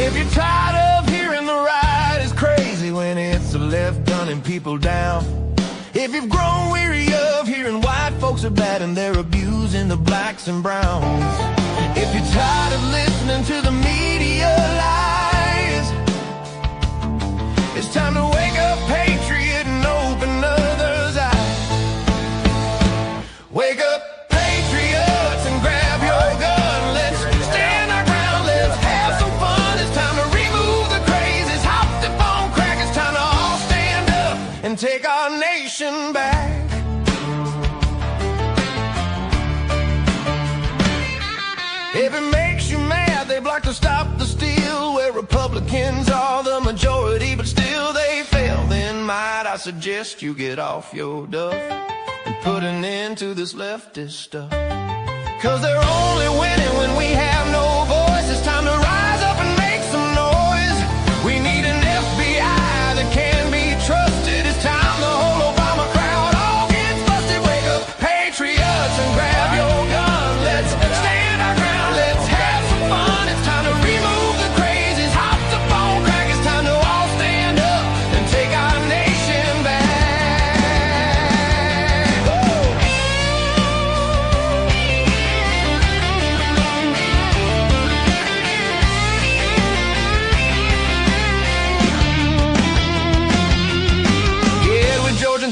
If you're tired of hearing the right is crazy when it's the left gunning people down. If you've grown weary of hearing white folks are bad and they're abusing the blacks and browns. If you're tired of listening to the media lies, it's time to wake up, patriot, and open others' eyes. Wake up, patriots, and grab your gun. Let's stand our ground, let's have some fun. It's time to remove the crazies, hop the phone crack. It's time to all stand up and take our nation back. If it makes you mad, they block to stop the steal, where Republicans are the majority, but still they fail. Then might I suggest you get off your duff and put an end to this leftist stuff. Cause they're only winning when we have no voice. It's time to rise up and make some noise. We need an FBI that can be trusted. It's time the whole Obama crowd all gets busted. Wake up, patriots, and grab your gun. Let's stand our ground, let's have some fun. It's time to remove the crazies, hop the phone crack. It's time to all stand up and take our nation back.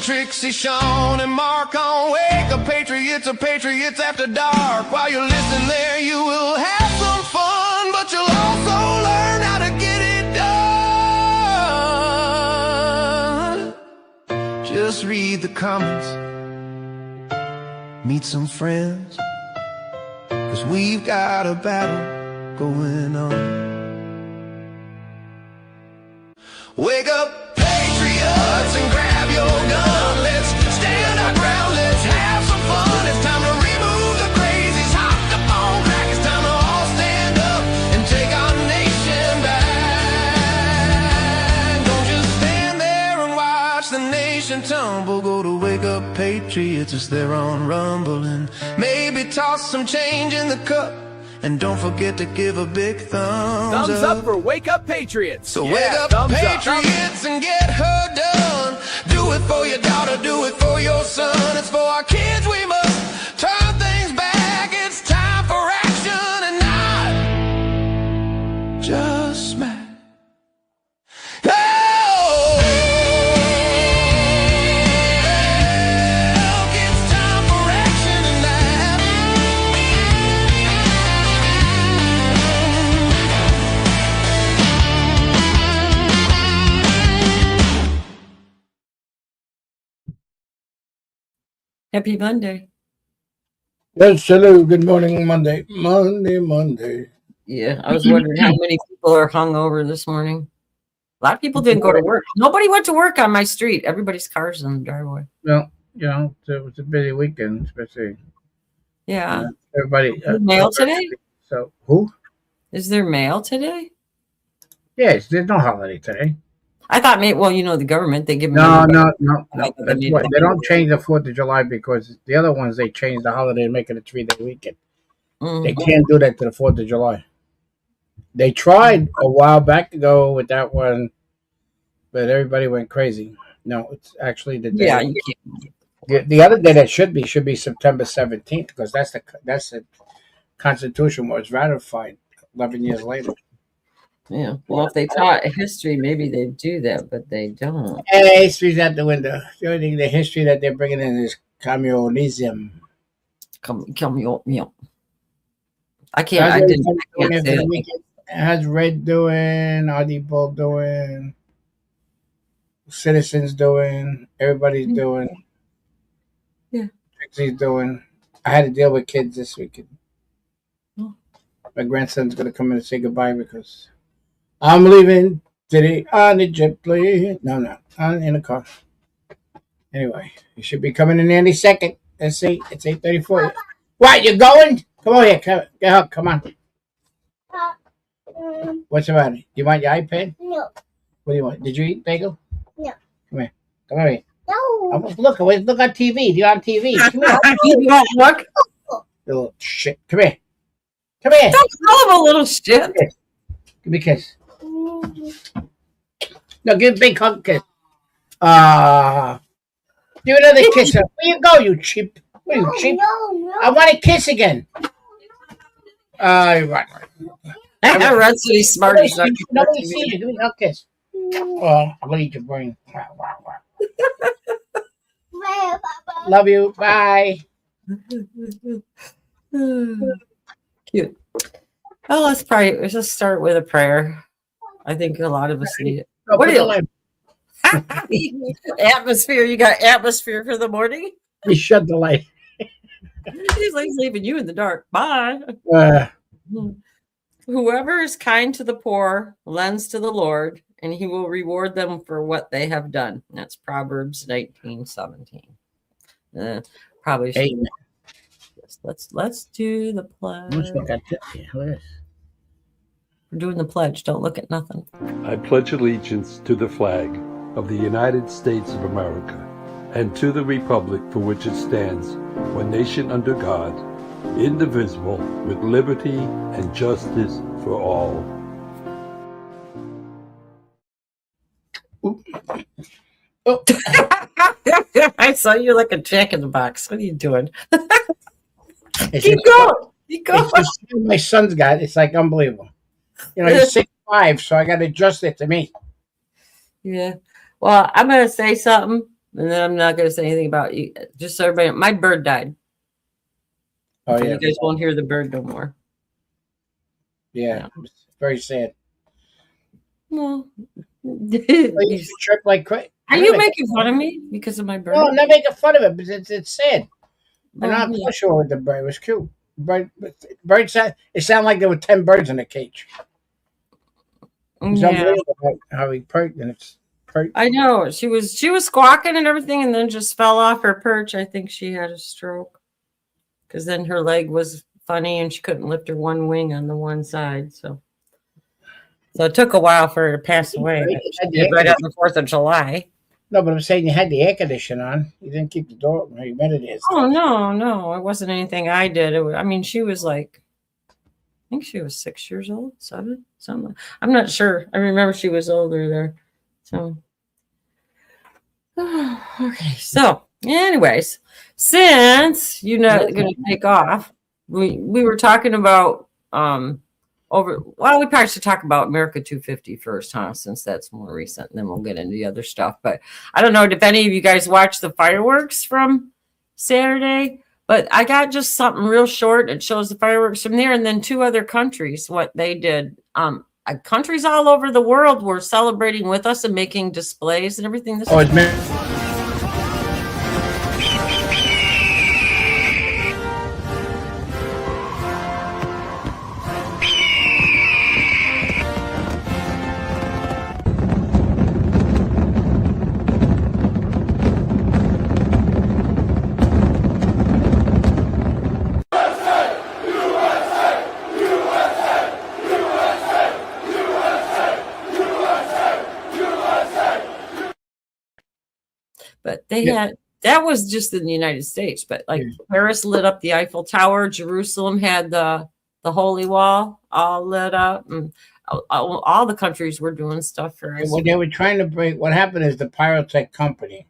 Trixie, Sean, and Mark on Wake Up Patriots, or Patriots After Dark. While you're listening there, you will have some fun, but you'll also learn how to get it done. Just read the comments, meet some friends, cause we've got a battle going on. Wake up, patriots, and grab your gun. Let's stand our ground, let's have some fun. It's time to remove the crazies, hop the phone crack. It's time to all stand up and take our nation back. Don't just stand there and watch the nation tumble. Go to Wake Up Patriots, it's there on Rumble. And maybe toss some change in the cup. And don't forget to give a big thumbs up for Wake Up Patriots. So wake up, patriots, and get her done. Do it for your daughter, do it for your son. It's for our kids, we must turn things back. It's time for action and not just smack. Happy Monday. Yes, hello. Good morning, Monday. Monday. Yeah, I was wondering how many people are hungover this morning. A lot of people didn't go to work. Nobody went to work on my street. Everybody's car's in the driveway. Well, you know, it was a busy weekend, especially. Yeah. Everybody. Mail today? So, who? Is there mail today? Yes, there's no holiday today. I thought, maybe, well, you know, the government, they give me. No. That's why they don't change the 4th of July, because the other ones, they change the holiday and make it a 3-day weekend. Mm-hmm. They can't do that to the 4th of July. They tried a while back ago with that one, but everybody went crazy. No, it's actually the day. Yeah, you can't. The other day that should be September 17th, because that's the Constitution was ratified 11 years later. Yeah. Well, if they taught history, maybe they'd do that, but they don't. Hey, history's out the window. The only thing, the history that they're bringing in is communism. Communism. I can't say it. How's Red doing? Audible doing? Citizens doing? Everybody's doing. Yeah. Trixie's doing. I had to deal with kids this weekend. Oh. My grandson's going to come in and say goodbye because I'm leaving today on the jet plane. No, I'm in the car. Anyway, he should be coming in any second. Let's see. It's 8:34. What, you going? Come on here. Come on. What's the matter? You want your iPad? No. What do you want? Did you eat bagel? No. Come here. Come here. No. Look on TV. You're on TV. Come here. You won't look. Little shit. Come here. Come here. Don't call him a little shit. Give me a kiss. No, give a big hug kiss. Give another kiss. Where you go, you cheap? What are you, cheap? No. I want a kiss again. Right. Red's so smart. He's not Nobody sees you. Give me a kiss. Oh, I'm gonna eat your brain. Love you. Bye. Cute. Well, let's just start with a prayer. I think a lot of us need it. No, What put do the you light. atmosphere? You got atmosphere for the morning? You shut the light. He's like leaving you in the dark. Bye. Whoever is kind to the poor lends to the Lord, and he will reward them for what they have done. That's Proverbs 19:17. Probably should. Amen. Let's do the pledge. Look at this. We're doing the pledge. Don't look at nothing. I pledge allegiance to the flag of the United States of America and to the republic for which it stands, one nation under God, indivisible, with liberty and justice for all. Oh. I saw you like a jack in the box. What are you doing? It's Keep going. Keep going. It's just my son's got. It's like unbelievable. You know, he's 6'5", so I got to adjust it to me. Yeah. Well, I'm going to say something, and then I'm not going to say anything about you. Just so everybody, my bird died. Oh, So yeah. you guys won't hear the bird no more. Yeah. It's very sad. Well, You trip like crazy. are you making fun of me because of my bird? No, I'm not making fun of it, but it's sad. Oh, I'm not yeah. sure with the bird. It was cute. Bird sound. It sounded like there were 10 birds in a cage. It's Yeah. unbelievable how he perked and it's perked. I know. She was squawking and everything, and then just fell off her perch. I think she had a stroke because then her leg was funny and she couldn't lift her one wing on the one side. So it took a while for her to pass away. But she did right on the 4th of July. No, but I'm saying you had the air conditioner on. You didn't keep the door open. You meant it is. Oh no, it wasn't anything I did. I mean, she was like, I think she was 6 years old, 7, something. I'm not sure. I remember she was older there. So, okay. So, anyways, since you're not going to take off, we were talking about we probably should talk about America 250 first, huh? Since that's more recent, and then we'll get into the other stuff. But I don't know if any of you guys watched the fireworks from Saturday, but I got just something real short. It shows the fireworks from there, and then 2 other countries, what they did. Countries all over the world were celebrating with us and making displays and everything. Oh, it's meant. But they had, that was just in the United States. But like Paris lit up the Eiffel Tower, Jerusalem had the Holy Wall all lit up, and all the countries were doing stuff for us. When they were trying to break, what happened is the Pyrotech company,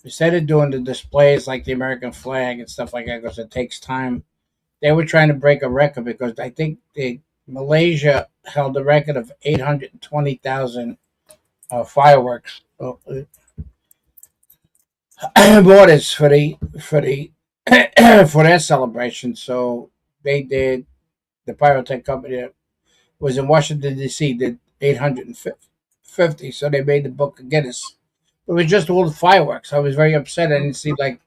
instead of doing the displays like the American flag and stuff like that, because it takes time, they were trying to break a record because I think Malaysia held the record of 820,000 fireworks borders for their celebration. So they did, the Pyrotech company that was in Washington D.C. did 850. So they made the book of Guinness. It was just all the fireworks. I was very upset. I didn't see like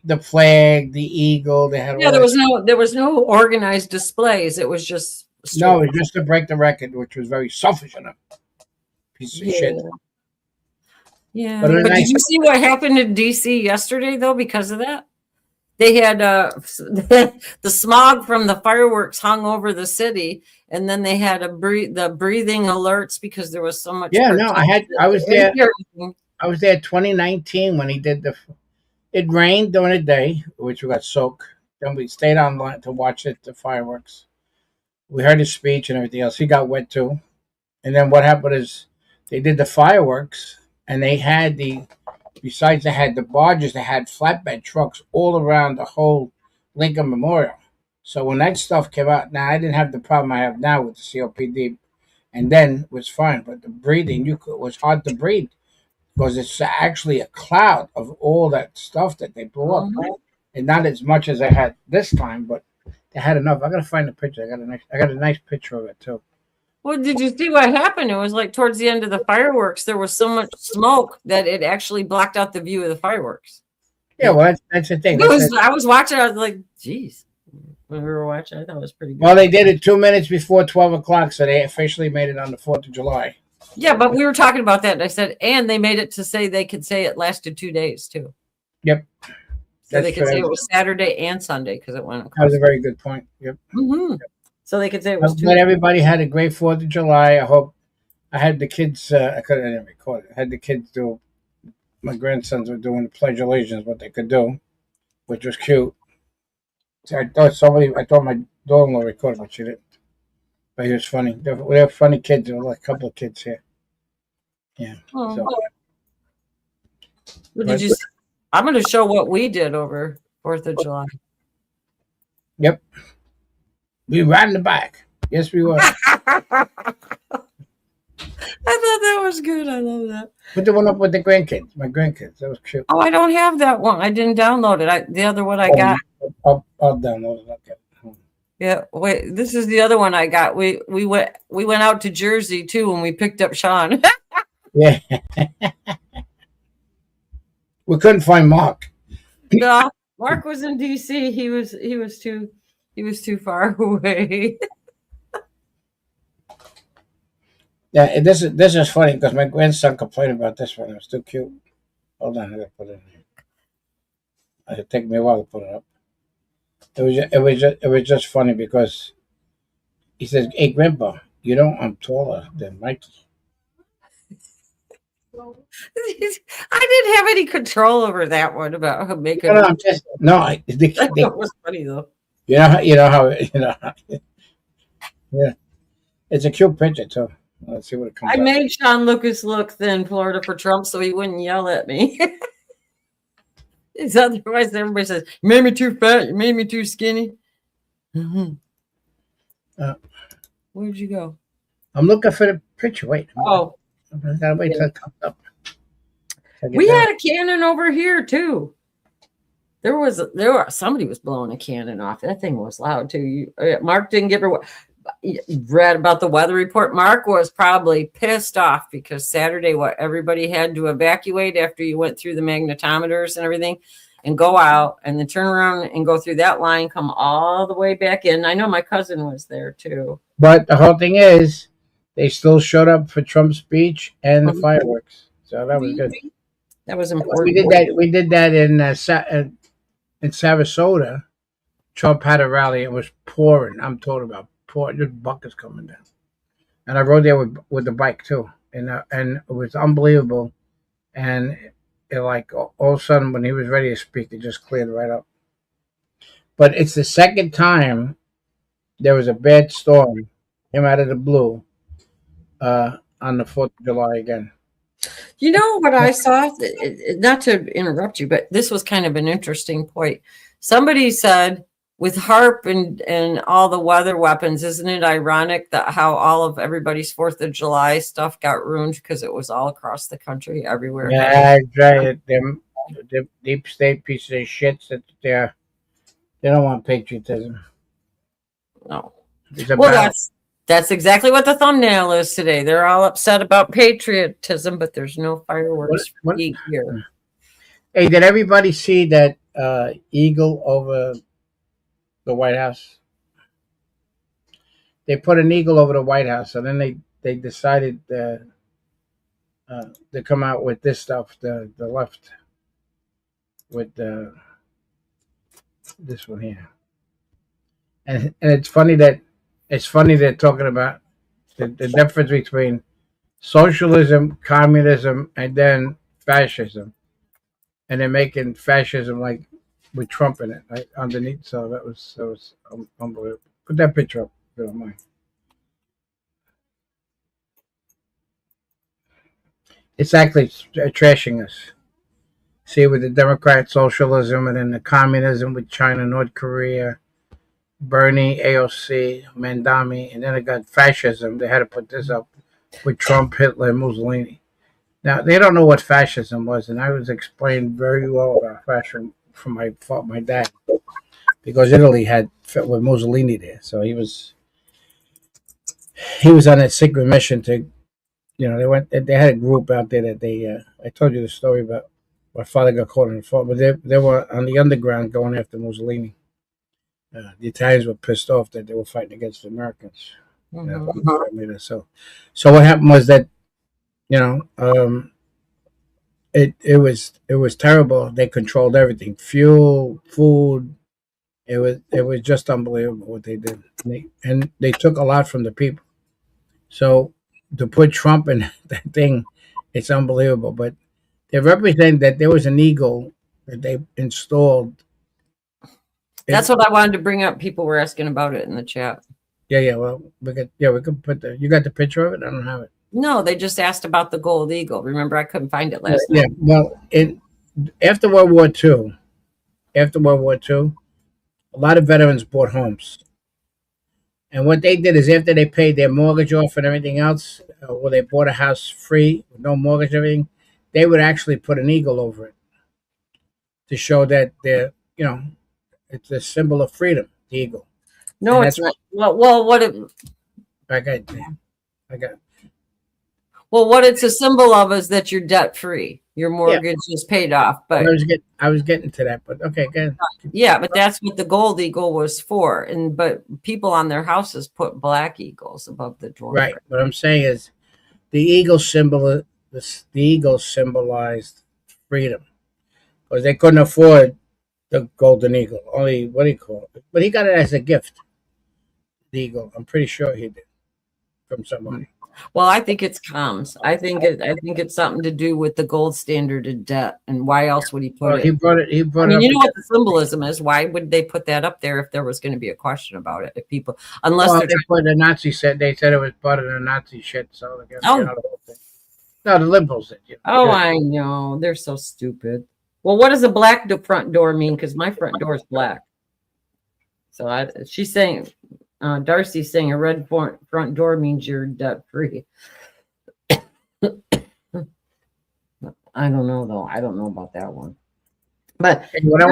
the flag, the eagle. They had there was no organized displays. It was just it was just to break the record, which was very selfish of them. Piece of shit. Yeah, but did you see what happened in D.C. yesterday, though, because of that? they had the smog from the fireworks hung over the city, and then they had the breathing alerts because there was so much. Yeah, no, I was there 2019 when he did the. It rained during the day, which we got soaked. Then we stayed online to watch the fireworks. We heard his speech and everything else. He got wet too. And then what happened is they did the fireworks, and they had besides they had the barges, they had flatbed trucks all around the whole Lincoln Memorial. So when that stuff came out, now I didn't have the problem I have now with the COPD, and then it was fine. But the breathing, it was hard to breathe because it's actually a cloud of all that stuff that they blew up, and not as much as I had this time, but they had enough. I gotta find the picture. I got a nice picture of it too. Well, did you see what happened? It was like towards the end of the fireworks, there was so much smoke that it actually blocked out the view of the fireworks. Yeah, well, that's the thing. I was watching. I was like, "Geez." When we were watching, I thought it was pretty good. Well, they did it 2 minutes before 12 o'clock, so they officially made it on the 4th of July. Yeah, but we were talking about that, and I said, and they made it to say they could say it lasted 2 days too. Yep. So they could say it was Saturday and Sunday because it went across. That was a very good point. Yep. Mm-hmm. So they could say it was 2 But days. everybody had a great 4th of July. I hope I had the kids. I didn't record it. I had the kids do. My grandsons were doing the Pledge of Allegiance, what they could do, which was cute. So I thought my daughter-in-law recorded, but she didn't. But he was funny. They're funny kids. There were like a couple of kids here. Yeah. Oh. So. What did you? I'm going to show what we did over 4th of July. Yep. We were riding the bike. Yes, we were. I thought that was good. I love that. Put the one up with the grandkids. My grandkids. That was cute. Oh, I don't have that one. I didn't download it. The other one I got. I'll download it. Okay. Yeah, wait. This is the other one I got. We went out to Jersey too, and we picked up Sean. Yeah. We couldn't find Mark. Yeah, Mark was in DC. He was too far away. Yeah, this is funny because my grandson complained about this one. It was too cute. Hold on, I gotta put it in here. It'll take me a while to put it up. It was just funny because he says, "Hey, Grandpa, you know I'm taller than Mikey." I didn't have any control over that one about making. No, I'm just That was funny though. You know how. Yeah, it's a cute picture too. Let's see what it comes. I made Sean Lucas look thin, Florida for Trump, so he wouldn't yell at me. It's otherwise everybody says, "You made me too fat. You made me too skinny." Mm-hmm. Where'd you go? I'm looking for the picture. Wait. Oh, I gotta wait till it comes up. We had a cannon over here too. Somebody was blowing a cannon off. That thing was loud too. Mark didn't give her. You read about the weather report. Mark was probably pissed off because Saturday, everybody had to evacuate after you went through the magnetometers and everything, and go out and then turn around and go through that line, come all the way back in. I know my cousin was there too. But the whole thing is, they still showed up for Trump's speech and the fireworks, so that was good. That was important. We did that in Sarasota. Trump had a rally. It was pouring. I'm talking about pouring. Just buckets coming down. And I rode there with the bike too, and it was unbelievable. And it all of a sudden, when he was ready to speak, it just cleared right up. But it's the second time there was a bad storm, came out of the blue, on the 4th of July again. You know what I saw? Not to interrupt you, but this was kind of an interesting point. Somebody said, with HARP and all the weather weapons, isn't it ironic that how all of everybody's 4th of July stuff got ruined because it was all across the country, everywhere? Yeah, right. Them deep state pieces of shit that they don't want patriotism. No. Well, that's exactly what the thumbnail is today. They're all upset about patriotism, but there's no fireworks here. Hey, did everybody see that eagle over the White House? They put an eagle over the White House, and then they decided to come out with this stuff, the left, with This one here. And it's funny that they're talking about the difference between socialism, communism, and then fascism, and they're making fascism like with Trump in it, right underneath. So that was unbelievable. Put that picture up, if you don't mind. It's actually trashing us. See, with the Democrat socialism, and then the communism with China, North Korea, Bernie, AOC, Mandami, and then it got fascism. They had to put this up with Trump, Hitler, and Mussolini. Now they don't know what fascism was, and I was explained very well about fascism from my dad, because Italy had with Mussolini there, so he was on a secret mission to, they had a group out there that I told you the story about my father got caught in the fault, but they were on the underground going after Mussolini. The Italians were pissed off that they were fighting against the Americans. So what happened was that, it was terrible. They controlled everything, fuel, food. It was just unbelievable what they did, and they took a lot from the people. So to put Trump in that thing, it's unbelievable. But they represent that there was an ego that they installed. That's what I wanted to bring up. People were asking about it in the chat. Yeah. Well, we could put you got the picture of it? I don't have it. No, they just asked about the gold eagle. Remember, I couldn't find it last night. Yeah. Well, after World War II, a lot of veterans bought homes. And what they did is, after they paid their mortgage off and everything else, or they bought a house free with no mortgage, everything, they would actually put an eagle over it to show that it's a symbol of freedom. The eagle. No, it's not. Well, what it? I got. Well, what it's a symbol of is that you're debt free. Your mortgage is paid off. But I was getting to that. But okay, good. Yeah, but that's what the gold eagle was for. But people on their houses put black eagles above the door. Right. What I'm saying is, the eagle symbolized freedom, because they couldn't afford the golden eagle. Only, what do you call it? But he got it as a gift. The eagle. I'm pretty sure he did, from somebody. Well, I think it's comms. I think it's something to do with the gold standard of debt. And why else would he put it? He brought it. You know what the symbolism is? Why would they put that up there if there was going to be a question about it? If people, unless the Nazi said, they said it was part of the Nazi shit. So the whole thing. No, the liberals did. I know, they're so stupid. Well, what does a black front door mean? Because my front door is black. So she's saying. Darcy's saying a red front door means you're debt free. I don't know though. I don't know about that one. But when I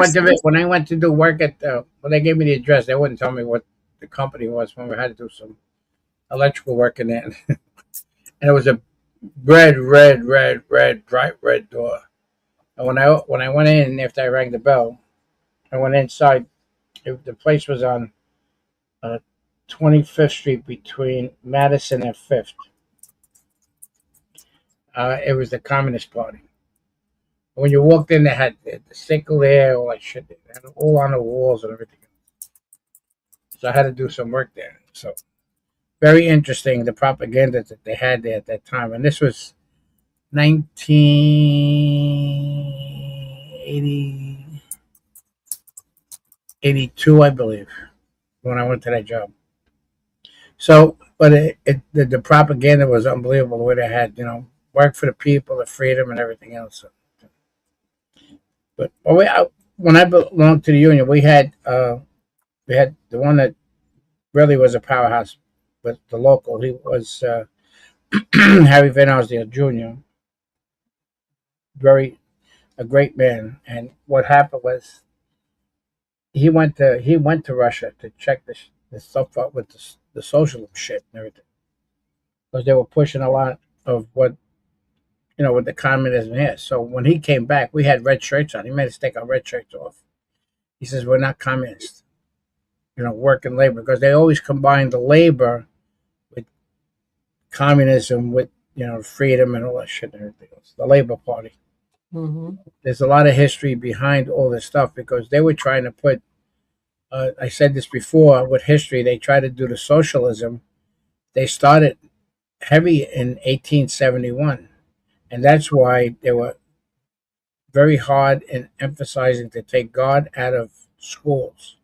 went to do work at when they gave me the address, they wouldn't tell me what the company was when we had to do some electrical work in there, and it was a red, bright red door. And when I went in after I rang the bell, I went inside. The place was on 25th Street between Madison and 5th. It was the Communist Party. When you walked in, they had the sickle there, all that shit. They had it all on the walls and everything. So I had to do some work there. So very interesting, the propaganda that they had there at that time. And this was 1982, I believe, when I went to that job. So, but the propaganda was unbelievable. The way they had, work for the people, the freedom, and everything else. But when I belonged to the union, we had the one that really was a powerhouse, but the local. He was Harry Van Osdale Jr. A great man. And what happened was, he went to Russia to check the stuff out with the socialism shit and everything, because they were pushing a lot of what the communism is. So when he came back, we had red shirts on. He made us take our red shirts off. He says, we're not communists, working labor, because they always combine the labor with communism, with freedom and all that shit and everything else. The Labor Party. Mm-hmm. There's a lot of history behind all this stuff, because they were trying to put I said this before with history. They try to do the socialism. They started heavy in 1871, and that's why they were very hard in emphasizing to take God out of schools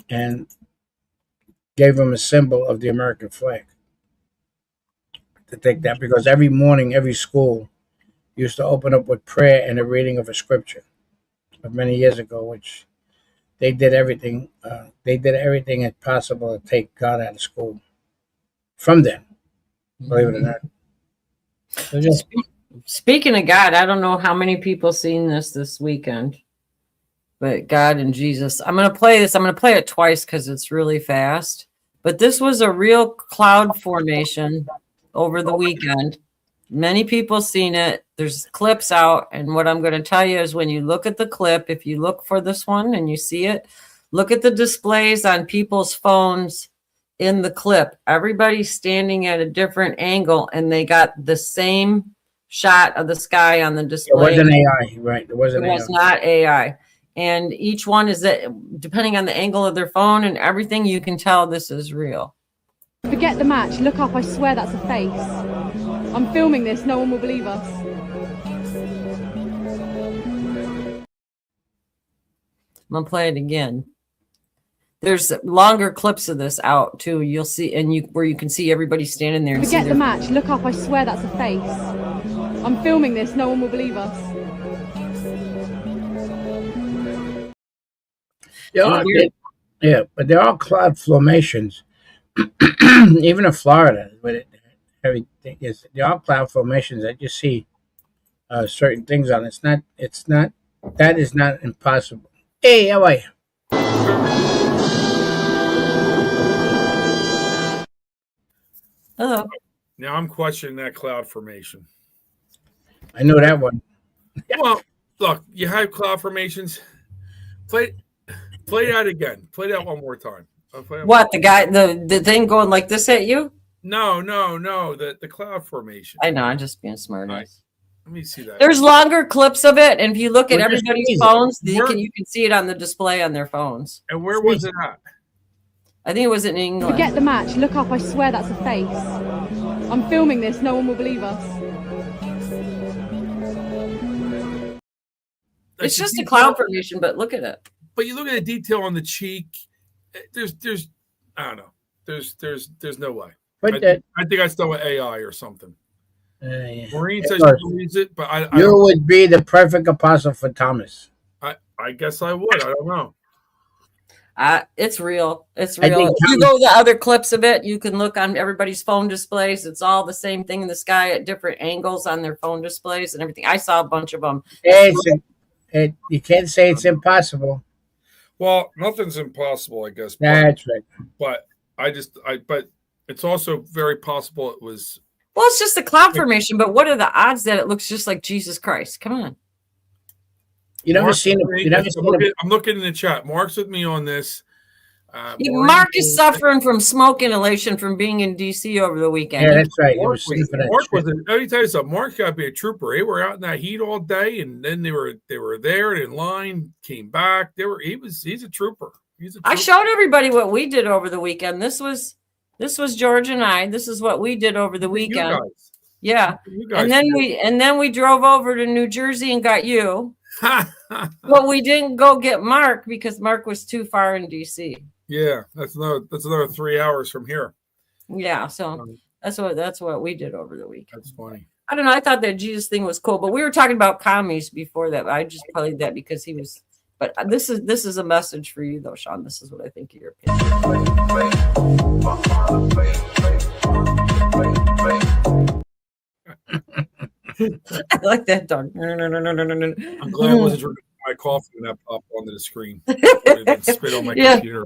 and gave them a symbol of the American flag to take that, because every morning, every school used to open up with prayer and a reading of a scripture of many years ago, which they did everything. They did everything possible to take God out of school from them. Believe it or not. So just, Speaking of God, I don't know how many people seen this weekend, but God and Jesus. I'm going to play this. I'm going to play it twice because it's really fast. But this was a real cloud formation over the weekend. Many people seen it. There's clips out. And what I'm going to tell you is when you look at the clip, if you look for this one and you see it, look at the displays on people's phones in the clip. Everybody's standing at a different angle and they got the same shot of the sky on the display. it wasn't AI, right? It wasn't It was AI. not AI. And each one is that depending on the angle of their phone and everything, you can tell this is real. Forget the match. Look up. I swear that's a face. I'm filming this. No one will believe us. I'm gonna play it again. There's longer clips of this out too. You'll see, and where you can see everybody standing there. And Forget the match. Look up. I swear that's a face. I'm filming this. No one will believe us. Yeah, but they're all cloud formations. Even in Florida, with everything is, they're all cloud formations that you see certain things on. It's not. That is not impossible. Hey, how are you? Hello. Now I'm questioning that cloud formation. I know that one. Well, look, you have cloud formations. Play that again. Play that one more time. What, the guy, the thing going like this at you? No. The cloud formation. I know, I'm just being smart. Right. Let me see that. There's longer clips of it, and if you look at everybody's phones, you Where- can see it on the display on their phones. And where was it at? I think it was in England. Forget the match. Look up. I swear that's a face. I'm filming this. No one will believe us. It's just a cloud formation, but look at it. But you look at the detail on the cheek. There's I don't know. There's no way. But I think I still with AI or something. yeah. Maureen says she believes it, but I You would be the perfect apostle for Thomas. I guess I would. I don't know. It's real. It's I real. think If you go to the other clips of it, you can look on everybody's phone displays. It's all the same thing in the sky at different angles on their phone displays and everything. I saw a bunch of them. You can't say it's impossible. Well, nothing's impossible, I guess. That's right. But but it's also very possible it was. Well, it's just a cloud formation, but what are the odds that it looks just like Jesus Christ? Come on. You never seen it. I'm looking in the chat. Mark's with me on this. Mark is suffering from smoke inhalation from being in DC over the weekend. Yeah, that's right. Mark let me tell you something. Mark's got to be a trooper. They were out in that heat all day, and then they were there in line, came back. He's a trooper. I showed everybody what we did over the weekend. This was George and I. This is what we did over the weekend. Yeah. And then we drove over to New Jersey and got you. But we didn't go get Mark because Mark was too far in DC. Yeah, that's another 3 hours from here. Yeah, so that's what we did over the weekend. That's funny. I don't know. I thought that Jesus thing was cool, but we were talking about commies before that. I just played that because he was. But this is a message for you, though, Sean. This is what I think of your opinion. I like that dog. No. I'm glad I wasn't drinking my coffee when that popped onto the screen. Spit on my computer.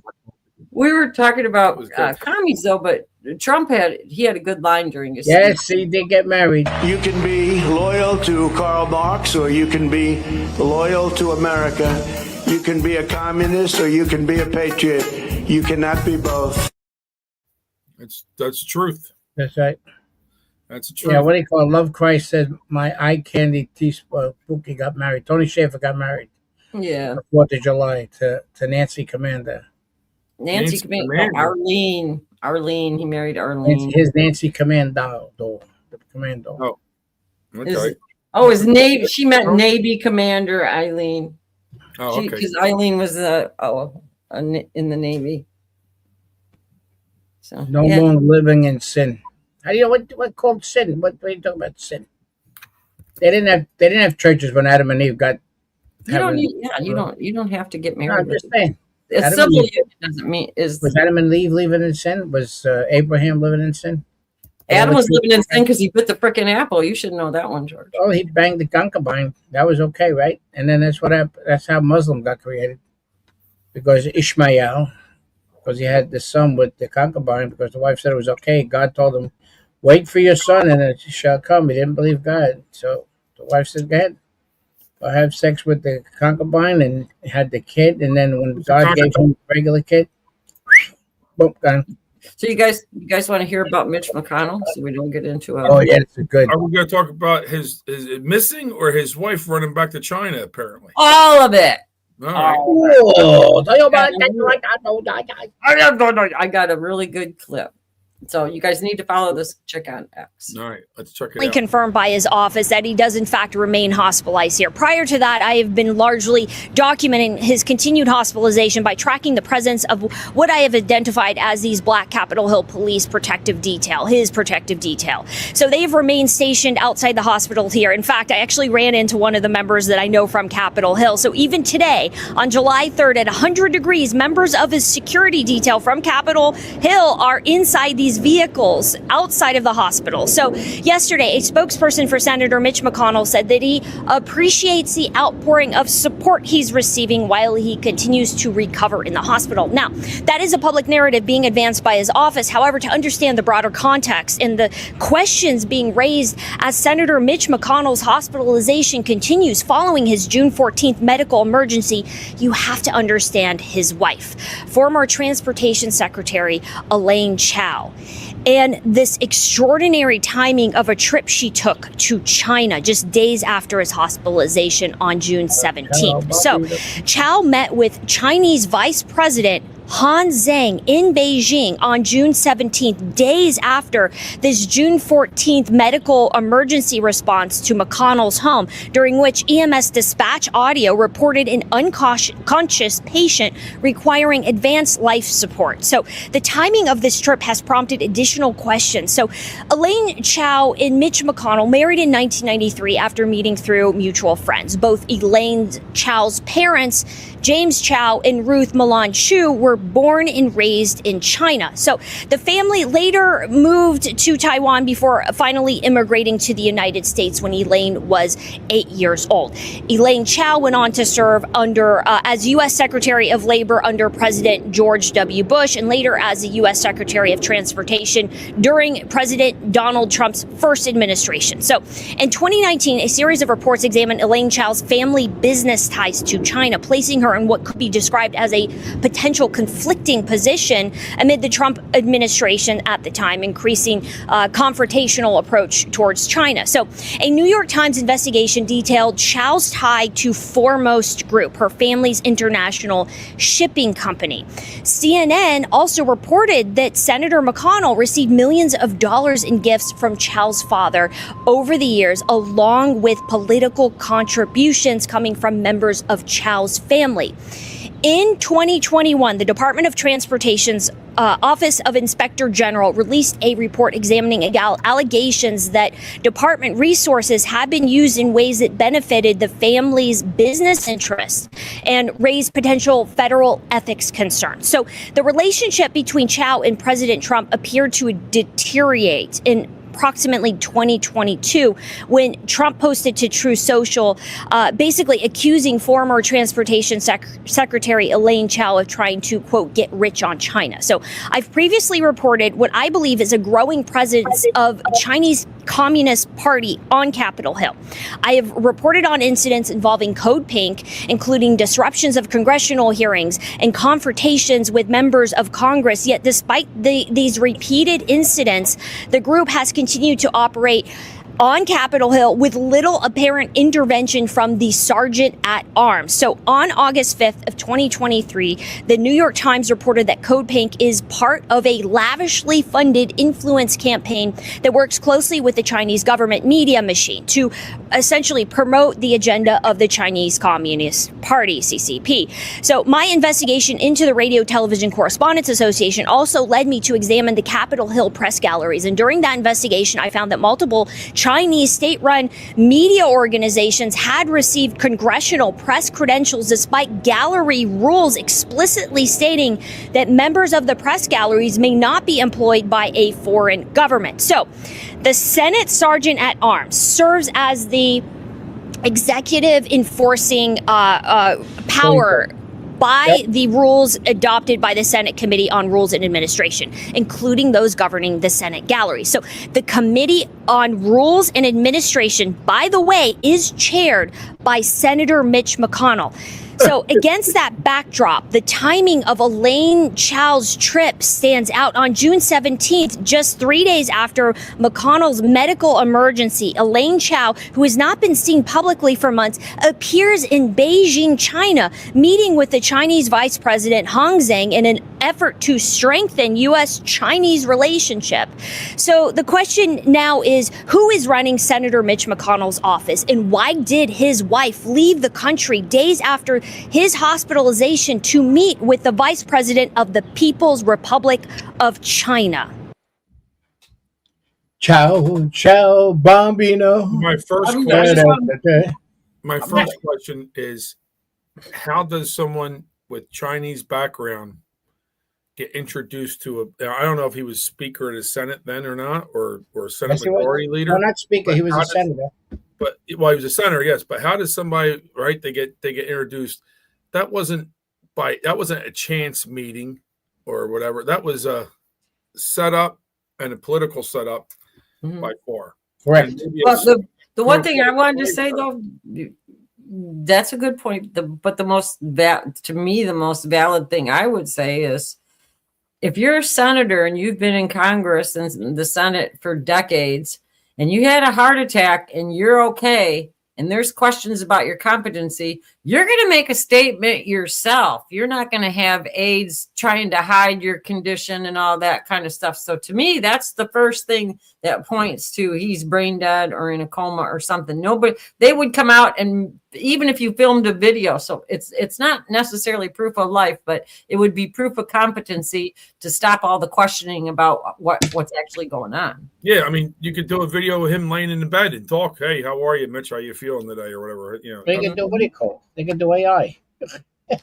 We were talking about commies, though, but Trump had a good line during his speech. Yes, he did get married. You can be loyal to Karl Marx, or you can be loyal to America. You can be a communist, or you can be a patriot. You cannot be both. That's the truth. That's right. That's the truth. Yeah, what do you call it? Love Christ said my eye candy teaspoon Pookie got married. Tony Schaefer got married. Yeah. 4th of July to Nancy Commander. Nancy Commander. Arlene. Arlene. He married Arlene. His Nancy Commando. The Commando. Oh, okay. His Navy. She met Navy Commander Eileen. Oh, okay. Because Eileen was in the Navy. So No longer living in sin. How do you what called sin? What are you talking about sin? They didn't have churches when Adam and Eve got. You don't have to get married. No, I'm just saying. A civil union doesn't mean was Adam and Eve living in sin? Was Abraham living in sin? Adam was living in sin because he bit the frickin' apple. You should know that one, George. Oh, he banged the concubine. That was okay, right? And then that's how Muslim got created, because Ishmael, because he had the son with the concubine, because the wife said it was okay. God told him, "Wait for your son, and it shall come." He didn't believe God, so the wife said, "Go ahead, go have sex with the concubine," and had the kid. And then when God gave him a regular kid, boom, done. So you guys want to hear about Mitch McConnell, so we don't get into it? Oh yeah, it's good. Are we going to talk about his missing or his wife running back to China? Apparently, all of it. All right. I got a really good clip. So you guys need to follow this chick on X. All right, let's check it out. Confirmed by his office that he does in fact remain hospitalized here. Prior to that, I have been largely documenting his continued hospitalization by tracking the presence of what I have identified as these Black Capitol Hill Police protective detail, his protective detail. So they've remained stationed outside the hospital here. In fact, I actually ran into one of the members that I know from Capitol Hill. So even today, on July 3rd at 100 degrees, members of his security detail from Capitol Hill are inside these vehicles outside of the hospital. So yesterday, a spokesperson for Senator Mitch McConnell said that he appreciates the outpouring of support he's receiving while he continues to recover in the hospital. Now, that is a public narrative being advanced by his office. However, to understand the broader context and the questions being raised as Senator Mitch McConnell's hospitalization continues following his June 14th medical emergency, you have to understand his wife, former Transportation Secretary Elaine Chao, and this extraordinary timing of a trip she took to China just days after his hospitalization on June 17th. So Chao met with Chinese Vice President Han Zhang in Beijing on June 17th, days after this June 14th medical emergency response to McConnell's home, during which EMS dispatch audio reported an unconscious patient requiring advanced life support. So the timing of this trip has prompted additional questions. So Elaine Chao and Mitch McConnell married in 1993 after meeting through mutual friends. Both Elaine Chao's parents, James Chao and Ruth Milan Chu, were born and raised in China. So the family later moved to Taiwan before finally immigrating to the United States when Elaine was 8 years old. Elaine Chao went on to serve as U.S. Secretary of Labor under President George W. Bush, and later as the U.S. Secretary of Transportation during President Donald Trump's first administration. So in 2019, a series of reports examined Elaine Chao's family business ties to China, placing her in what could be described as a potential conflicting position amid the Trump administration at the time, increasing confrontational approach towards China. So a New York Times investigation detailed Chao's tie to Foremost Group, her family's international shipping company. CNN also reported that Senator McConnell received millions of dollars in gifts from Chao's father over the years, along with political contributions coming from members of Chao's family. In 2021, the Department of Transportation's Office of Inspector General released a report examining allegations that department resources had been used in ways that benefited the family's business interests and raised potential federal ethics concerns. So the relationship between Chao and President Trump appeared to deteriorate in approximately 2022, when Trump posted to Truth Social, basically accusing former Transportation Secretary Elaine Chao of trying to, quote, get rich on China. So I've previously reported what I believe is a growing presence of Chinese Communist Party on Capitol Hill. I have reported on incidents involving Code Pink, including disruptions of congressional hearings and confrontations with members of Congress. Yet despite these repeated incidents, the group has continued to operate on Capitol Hill with little apparent intervention from the sergeant at arms. So on August 5th of 2023, the New York Times reported that Code Pink is part of a lavishly funded influence campaign that works closely with the Chinese government media machine to essentially promote the agenda of the Chinese Communist Party, CCP. So my investigation into the Radio Television Correspondents Association also led me to examine the Capitol Hill press galleries. And during that investigation, I found that multiple Chinese state-run media organizations had received congressional press credentials despite gallery rules explicitly stating that members of the press galleries may not be employed by a foreign government. So the Senate Sergeant at Arms serves as the executive enforcing power by the rules adopted by the Senate Committee on Rules and Administration, including those governing the Senate gallery. So the Committee on Rules and Administration, by the way, is chaired by Senator Mitch McConnell. So against that backdrop, the timing of Elaine Chao's trip stands out. On June 17th, just 3 days after McConnell's medical emergency, Elaine Chao, who has not been seen publicly for months, appears in Beijing, China, meeting with the Chinese Vice President Hong Zheng in an effort to strengthen U.S.-Chinese relationship. So the question now is, who is running Senator Mitch McConnell's office, and why did his wife leave the country days after his hospitalization to meet with the Vice President of the People's Republic of China? Ciao, ciao, bambino. My first question is, how does someone with Chinese background get introduced to I don't know if he was Speaker of the Senate then or not, or Senate Majority Leader. No, not Speaker. He was a senator. But he was a senator, yes. But how does somebody, right? They get introduced. That wasn't a chance meeting or whatever. That was a setup and a political setup by far. Correct. But the one thing I wanted to say though, that's a good point. But to me, the most valid thing I would say is, if you're a senator and you've been in Congress and the Senate for decades, and you had a heart attack and you're okay, and there's questions about your competency, you're going to make a statement yourself. You're not going to have aides trying to hide your condition and all that kind of stuff. So to me, that's the first thing that points to he's brain dead or in a coma or something. They would come out, and even if you filmed a video, so it's not necessarily proof of life, but it would be proof of competency to stop all the questioning about what's actually going on. Yeah, I mean, you could do a video of him laying in the bed and talk. Hey, how are you, Mitch? How you feeling today, or whatever? You know, they can do what do you call? They can do AI.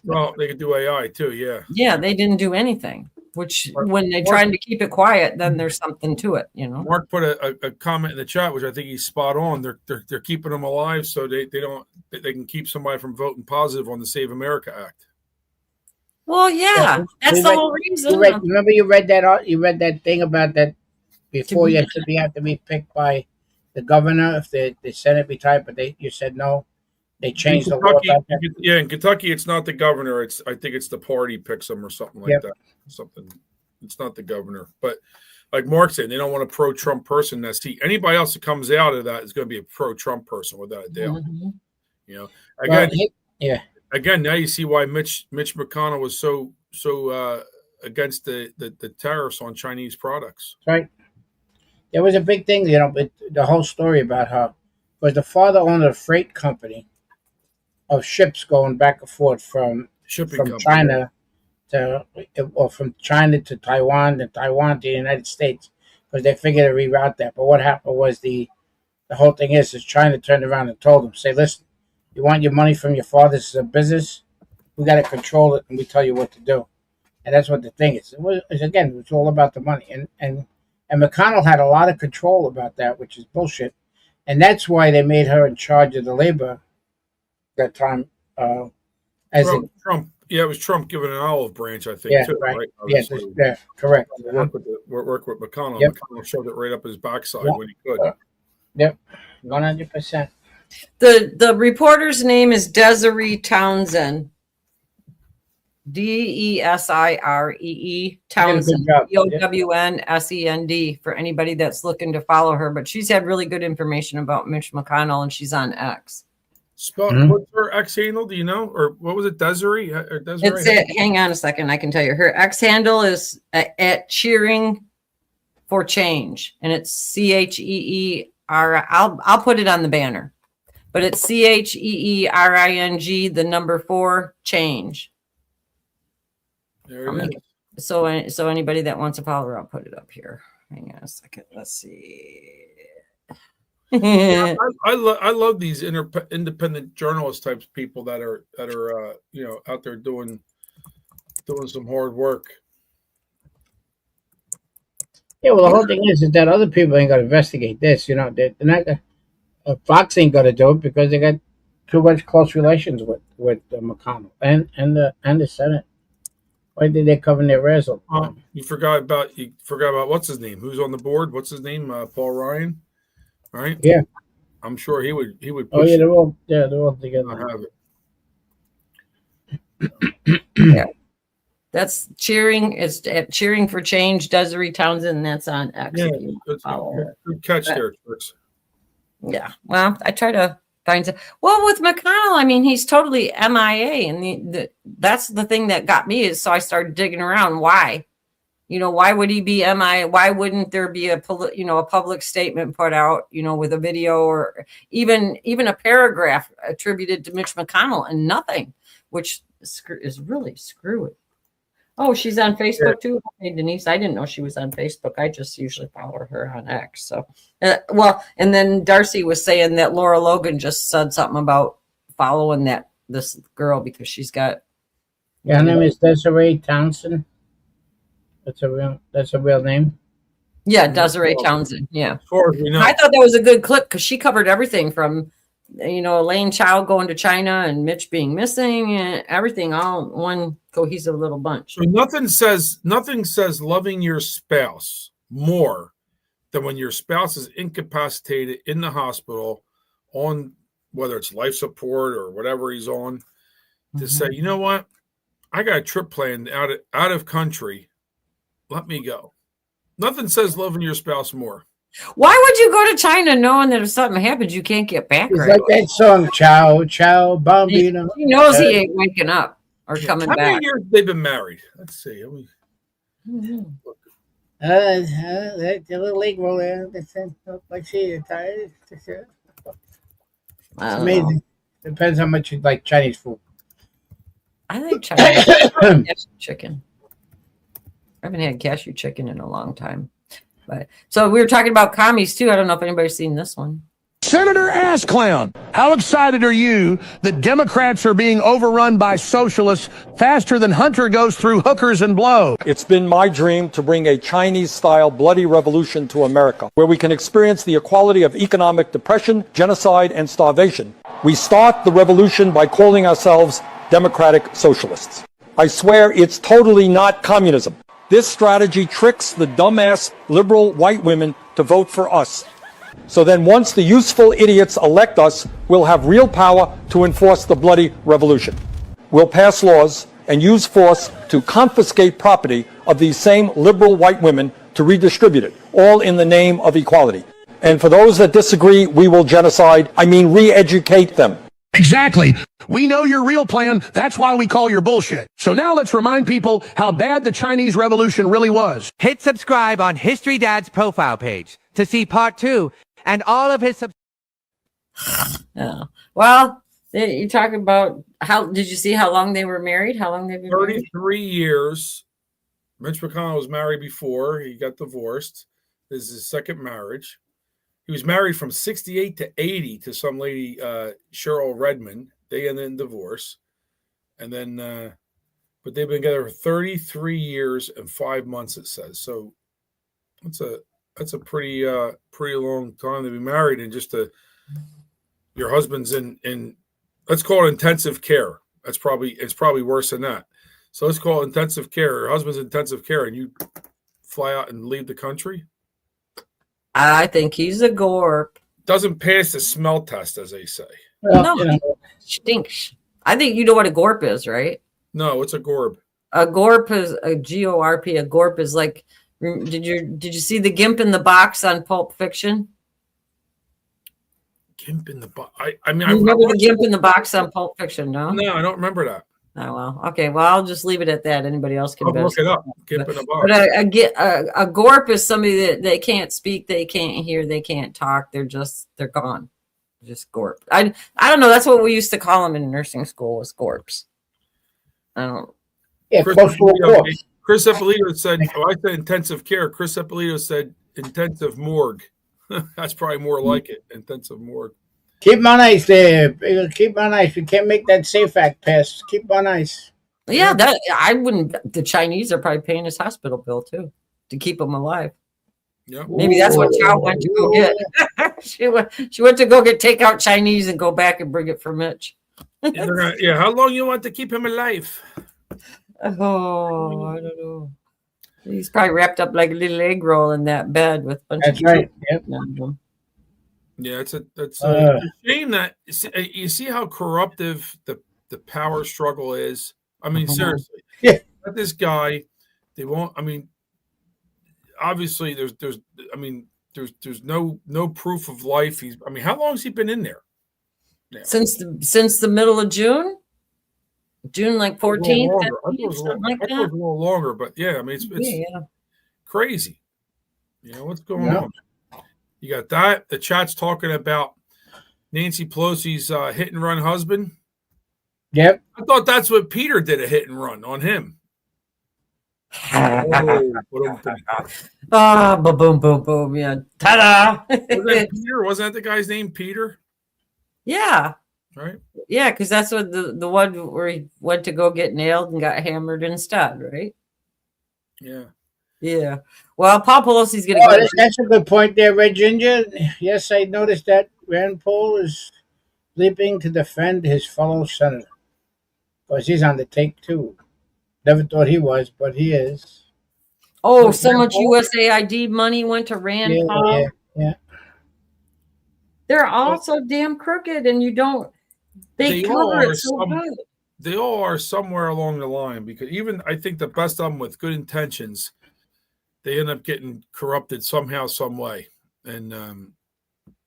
Well, they could do AI too. Yeah. Yeah, they didn't do anything. Which, when they tried to keep it quiet, then there's something to it, you know. Mark put a comment in the chat, which I think he's spot on. They're keeping them alive so they can keep somebody from voting positive on the Save America Act. Well, yeah, that's the whole reason. Remember, you read that thing about that before you have to be picked by the governor if the Senate be tied, but you said no. They changed the law about that. Yeah, in Kentucky, it's not the governor. I think it's the party picks them or something like that. Something. It's not the governor. But like Mark said, they don't want a pro-Trump person. Anybody else that comes out of that is going to be a pro-Trump person without a doubt. Mm-hmm. You know, again, again, now you see why Mitch McConnell was so against the tariffs on Chinese products. Right. There was a big thing, you know, the whole story about how was the father owned a freight company of ships going back and forth from China from China to Taiwan, and Taiwan to the United States, because they figured to reroute that. But what happened was the whole thing is China turned around and told them, say, listen, you want your money from your father? This is a business. We got to control it, and we tell you what to do. And that's what the thing is. It was all about the money. And McConnell had a lot of control about that, which is bullshit. And that's why they made her in charge of the labor that time. Trump. Yeah, it was Trump giving an olive branch, I think. Yeah, too, right. Yes, yeah, correct. Work with McConnell. Yep. McConnell shoved it right up his backside when he could. Yep, 100%. The reporter's name is Desiree Townsend. Desiree She did a good Townsend. job. Townsend for anybody that's looking to follow her. But she's had really good information about Mitch McConnell, and she's on X. What's her X handle? Do you know? Or what was it? Desiree? It's it. Hang on a second. I can tell you. Her X handle is at Cheering for Change, and it's CHEER. I'll put it on the banner, but it's CHEERING, the number 4 change. There it is. So anybody that wants to follow her, I'll put it up here. Hang on a second. Let's see. Yeah, I love these independent journalist types people that are out there doing some hard work. Yeah, well, the whole thing is that other people ain't gonna investigate this. You know, they're not. Fox ain't gonna do it because they got too much close relations with McConnell and the Senate. Why did they cover their ass all the time? You forgot about what's his name? Who's on the board? What's his name? Paul Ryan, right? Yeah, I'm sure he would. Oh yeah, they're all together. I have it. Yeah. That's Cheering. It's at Cheering for Change, Desiree Townsend, and that's on X. Yeah, if you want to follow her. good catch there, Chris. Yeah. Well, I try to find some. Well, with McConnell, I mean, he's totally MIA, and that's the thing that got me is so I started digging around. Why? Why would he be MIA? Why wouldn't there be a public statement put out, with a video or even a paragraph attributed to Mitch McConnell and nothing, which is really screwy. Oh, she's on Facebook too. Hey, Denise, I didn't know she was on Facebook. I just usually follow her on X. So, and then Darcy was saying that Laura Logan just said something about following this girl because she's got. Yeah, her name is Desiree Townsend. That's a real name. Yeah, Desiree Townsend. Yeah, As far as we know. I thought that was a good clip because she covered everything from, Elaine Chao going to China and Mitch being missing and everything all in one cohesive little bunch. So nothing says loving your spouse more than when your spouse is incapacitated in the hospital on whether it's life support or whatever he's on, to say, you know what, I got a trip planned out of country. Let me go. Nothing says loving your spouse more. Why would you go to China knowing that if something happens, you can't get back It's right like away? that song, Ciao, Ciao, Bambino. He knows he ain't waking up or coming How back. many years they've been married? Let's see. That's a little legal there. Like she tired. It's amazing. Depends how much you like Chinese food. I think Chinese cashew chicken. I haven't had cashew chicken in a long time. But so we were talking about commies too. I don't know if anybody's seen this one. Senator Ass Clown, how excited are you that Democrats are being overrun by socialists faster than Hunter goes through hookers and blow? It's been my dream to bring a Chinese-style bloody revolution to America, where we can experience the equality of economic depression, genocide, and starvation. We start the revolution by calling ourselves democratic socialists. I swear it's totally not communism. This strategy tricks the dumbass liberal white women to vote for us. So then once the useful idiots elect us, we'll have real power to enforce the bloody revolution. We'll pass laws and use force to confiscate property of these same liberal white women to redistribute it, all in the name of equality. And for those that disagree, we will re-educate them. Exactly. We know your real plan. That's why we call your bullshit. So now let's remind people how bad the Chinese Revolution really was. Hit subscribe on History Dad's profile page to see part 2 and all of his Well, you're talking about did you see how long they were married? How long they've been married? 33 years. Mitch McConnell was married before. He got divorced. This is his second marriage. He was married from 68 to 80 to some lady, Cheryl Redmond. They ended in divorce. And then, but they've been together for 33 years and 5 months, it says. So that's a pretty long time to be married. And just your husband's in let's call it intensive care. It's probably worse than that. So let's call it intensive care. Your husband's in intensive care and you fly out and leave the country. I think he's a gorp. Doesn't pass the smell test, as they say. Well, No, stinks. I think you know what a gorp is, right? No, it's a gorb. A gorp is a GORP. A gorp is like. Did you see the Gimp in the Box on Pulp Fiction? Gimp in the box. I mean, You remember the Gimp in the Box on Pulp Fiction? No. No, I don't remember that. Oh well. Okay. Well, I'll just leave it at that. Anybody else can I'll look it up. Gimp in the box. But a gorp is somebody that they can't speak, they can't hear, they can't talk. They're gone. Just gorp. I don't know. That's what we used to call them in nursing school, was gorps. I don't. Yeah, Chris Ippolito said, I said intensive care. Chris Ippolito said intensive morgue. That's probably more like it. Intensive morgue. Keep them on ice there. Keep on ice. We can't make that Safe Act pass. Keep on ice. Yeah, that I wouldn't. The Chinese are probably paying his hospital bill too to keep him alive. Yeah. Maybe that's what Chow went to go get. she went to go get takeout Chinese and go back and bring it for Mitch. Yeah, how long you want to keep him alive? Oh, I don't know. He's probably wrapped up like a little egg roll in that bed with a bunch That's of right. Yep. Yeah, it's a shame that you see how corruptive the power struggle is. I mean, seriously, this guy, they won't. I mean, obviously, there's no proof of life. How long has he been in there? Now? Since the middle of June. June like 14th, something like that. It was a little longer, but yeah, I mean it's crazy. You know what's going on? You got that. The chat's talking about Nancy Pelosi's hit and run husband. Yep. I thought that's what Peter did, a hit and run on him. Boom, boom, boom. Yeah. Ta-da. Wasn't that the guy's name, Peter? Yeah. Right. Yeah, because that's what the one where he went to go get nailed and got hammered instead, right? Yeah. Yeah. Well, Paul Pelosi's going to go. That's a good point there, Red Ginger. Yes, I noticed that Rand Paul is leaping to defend his fellow senator. Because he's on the take, too. Never thought he was, but he is. Oh, so much USAID money went to Rand Paul. Yeah. They're all so damn crooked, and you don't. They cover it so good. They all are somewhere along the line, because even I think the best of them with good intentions, they end up getting corrupted somehow, some way. And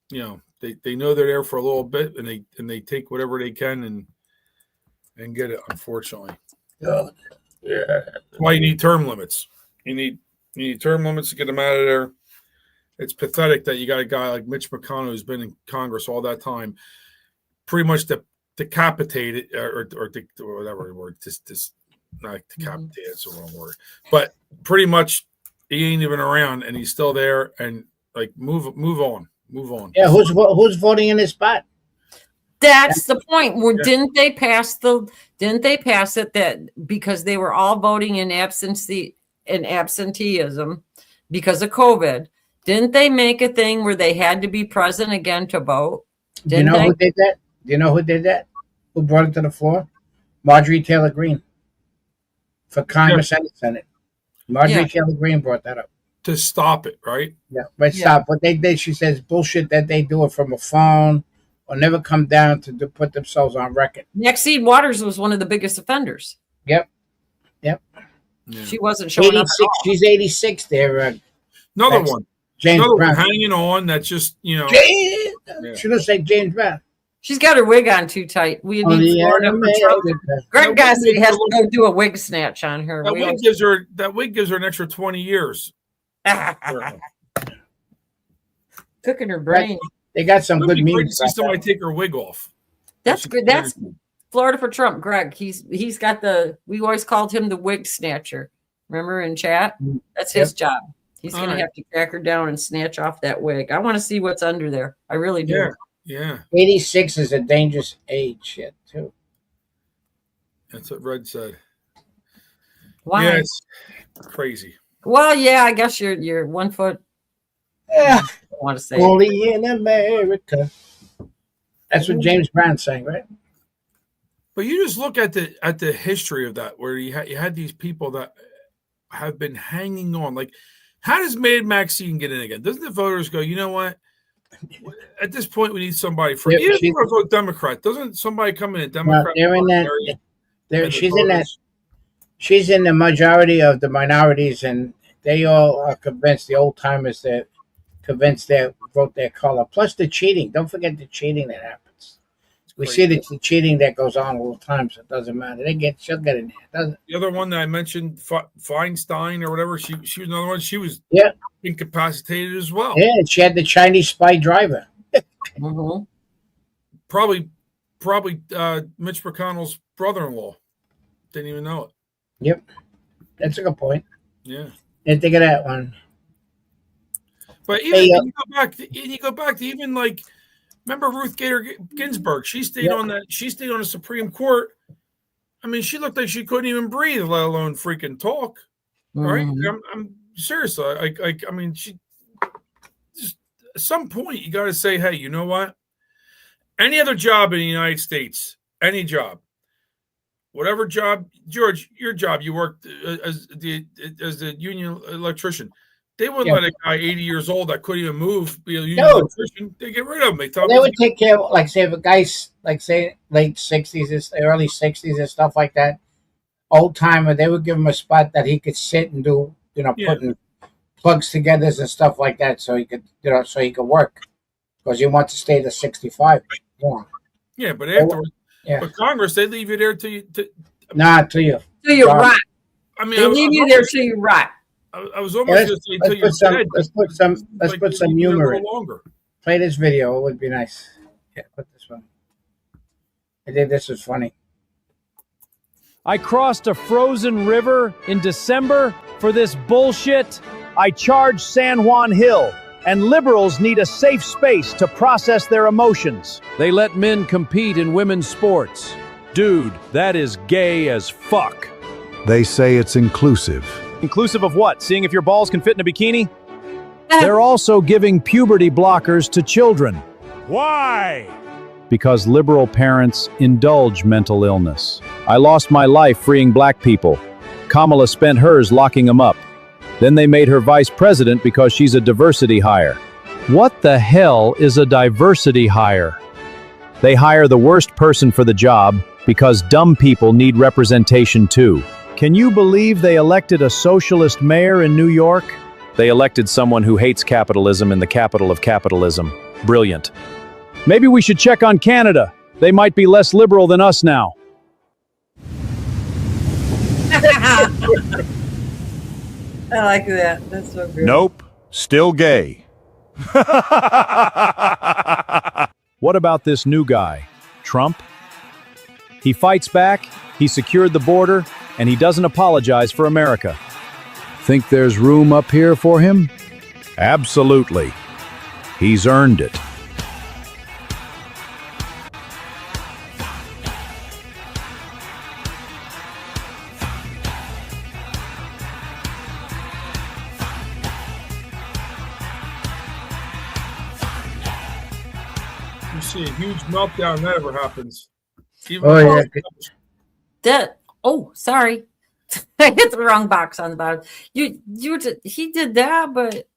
they know they're there for a little bit, and they take whatever they can and get it. Unfortunately, yeah. That's why you need term limits. You need term limits to get them out of there. It's pathetic that you got a guy like Mitch McConnell, who's been in Congress all that time, pretty much decapitated or whatever word. Just not decapitated. It's the wrong word, but pretty much he ain't even around, and he's still there. And like move on. Yeah, who's voting in his spot? That's the point. Didn't they pass it that because they were all voting in absenteeism because of COVID? Didn't they make a thing where they had to be present again to vote? Do you know who did that? Do you know who did that? Who brought it to the floor? Marjorie Taylor Greene for Congress and the Senate. Marjorie Taylor Greene brought that up to stop it, right? Yeah, but stop. But she says bullshit that they do it from a phone or never come down to put themselves on record. Maxine Waters was one of the biggest offenders. Yep. Yeah. She wasn't showing up at all. She's 86 there. Another one. James Brown. Hanging on. That's just, Should have said James Brown. She's got her wig on too tight. We need Florida for Trump. Greg Gossett has to go do a wig snatch on her. That wig gives her an extra 20 years. Cooking her brain. They got some good memes. See somebody take her wig off. That's good. That's Florida for Trump. Greg. He's got we always called him the wig snatcher. Remember in chat? That's his job. He's going to have to crack her down and snatch off that wig. I want to see what's under there. I really do. Yeah. 86 is a dangerous age, too. That's what Red said. Why? Yeah, it's crazy. Well, yeah, I guess you're 1 foot. Yeah. I want to say only in America. That's what James Brown sang, right? But you just look at the history of that, where you had these people that have been hanging on. Like, how does Maxine get in again? Doesn't the voters go, you know what? At this point, we need somebody for even if we vote Democrat. Doesn't somebody come in a Democrat There, she's in the majority of the minorities, and they all are convinced. The old timers that convinced they vote their color. Plus the cheating. Don't forget the cheating that happens. We see the cheating that goes on all the time, so it doesn't matter. She'll get in there. Doesn't The other one that I mentioned, Feinstein or whatever, she was another one. She was incapacitated as well. Yeah, and she had the Chinese spy driver. Mm-hmm. Probably Mitch McConnell's brother-in-law. Didn't even know it. Yep, that's a good point. Yeah, didn't think of that one. But even you go back to even like, remember Ruth Bader Ginsburg? She stayed on that. She stayed on the Supreme Court. I mean, she looked like she couldn't even breathe, let alone freaking talk. Right? I'm serious. I mean, she just at some point you got to say, hey, you know what? Any other job in the United States, any job, whatever job, George, your job, you worked as the union electrician. They wouldn't let a guy 80 years old that couldn't even move be a union electrician. They get rid of him. They would take care of, like, say, if a guy's, like, say, late 60s, early 60s and stuff like that, old timer, they would give him a spot that he could sit and do, putting plugs together and stuff like that, so he could, so he could work, because you want to stay to 65. Yeah, but afterwards, but Congress, they leave you there till you. Till you rot. I mean, they leave you there till you rot. I was almost going to say until you're dead. Let's put some humor in. Play this video. It would be nice. Yeah, put this one. I think this is funny. I crossed a frozen river in December for this bullshit. I charged San Juan Hill, and liberals need a safe space to process their emotions. They let men compete in women's sports. Dude, that is gay as fuck. They say it's inclusive. Inclusive of what? Seeing if your balls can fit in a bikini? They're also giving puberty blockers to children. Why? Because liberal parents indulge mental illness. I lost my life freeing black people. Kamala spent hers locking them up. Then they made her vice president because she's a diversity hire. What the hell is a diversity hire? They hire the worst person for the job because dumb people need representation too. Can you believe they elected a socialist mayor in New York? They elected someone who hates capitalism in the capital of capitalism. Brilliant. Maybe we should check on Canada. They might be less liberal than us now. I like that. That's so good. Nope. Still gay. What about this new guy, Trump? He fights back, he secured the border, and he doesn't apologize for America. Think there's room up here for him? Absolutely. He's earned it. You see a huge meltdown that ever happens. Sorry. I hit the wrong box on the bottom. He did that, but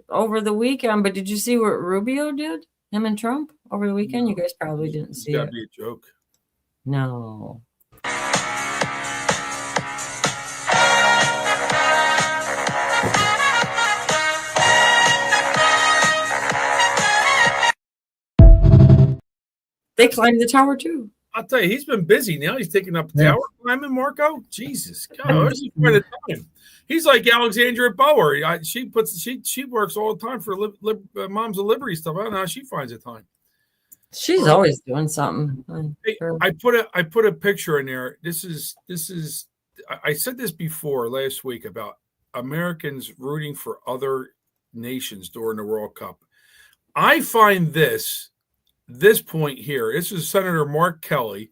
over the weekend. But did you see what Rubio did? Him and Trump over the weekend? No. You guys probably didn't see it. It's gotta be a joke. No. They climbed the tower too. I'll tell you, he's been busy now. He's taking up tower climbing, Marco. Jesus, God, where's he find the time? He's like Alexandra Bauer. She works all the time for Moms of Liberty stuff. I don't know how she finds the time. She's always doing something. Hey, I put a picture in there. This is. I said this before last week about Americans rooting for other nations during the World Cup. I find this point here. This is Senator Mark Kelly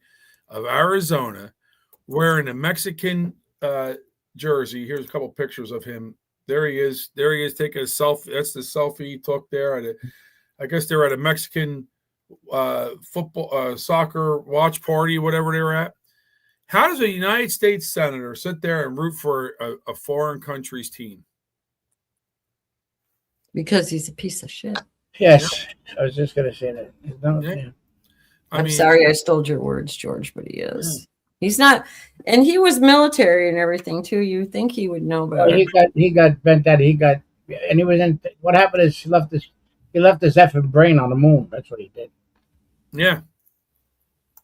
of Arizona wearing a Mexican jersey. Here's a couple pictures of him. There he is taking a selfie. That's the selfie he took there. I guess they're at a Mexican football, soccer watch party, whatever they were at. How does a United States senator sit there and root for a foreign country's team? Because he's a piece of shit. Yes, I was just going to say that. I'm sorry I stole your words, George, but he is. He's not, and he was military and everything too. You think he would know better? He got bent out. And he was in. What happened is he left his effing brain on the moon. That's what he did. Yeah,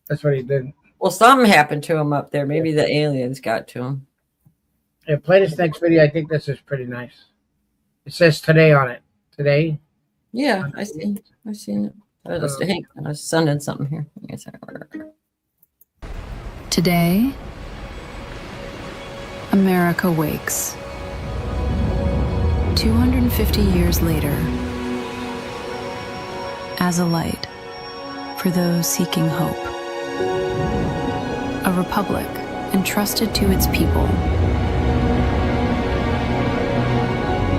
that's what he did. Well, something happened to him up there. Maybe the aliens got to him. Yeah, play this next video. I think this is pretty nice. It says today on it. Today. Yeah, I see. I've seen it. I was sending something here. Today, America wakes. 250 years later, as a light for those seeking hope. A republic entrusted to its people.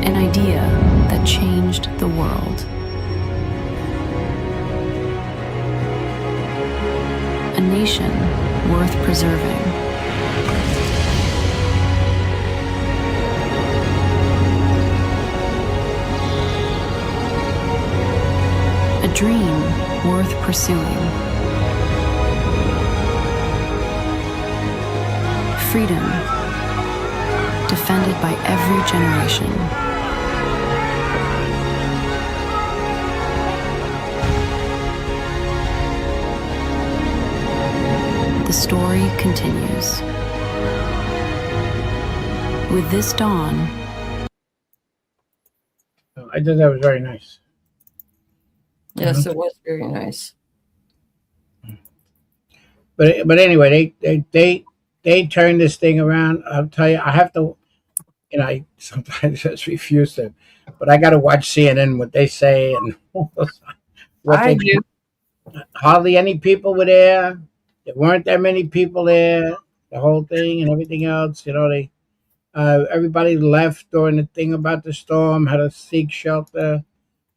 An idea that changed the world. A nation worth preserving. A dream worth pursuing. Freedom defended by every generation. The story continues. With this dawn, I thought that was very nice. Yes, it was very nice. But anyway, they turned this thing around. I'll tell you, I have to. I sometimes just refuse to, but I got to watch CNN what they say and what I they do. Hardly any people were there. There weren't that many people there. The whole thing and everything else, they everybody left during the thing about the storm, had to seek shelter.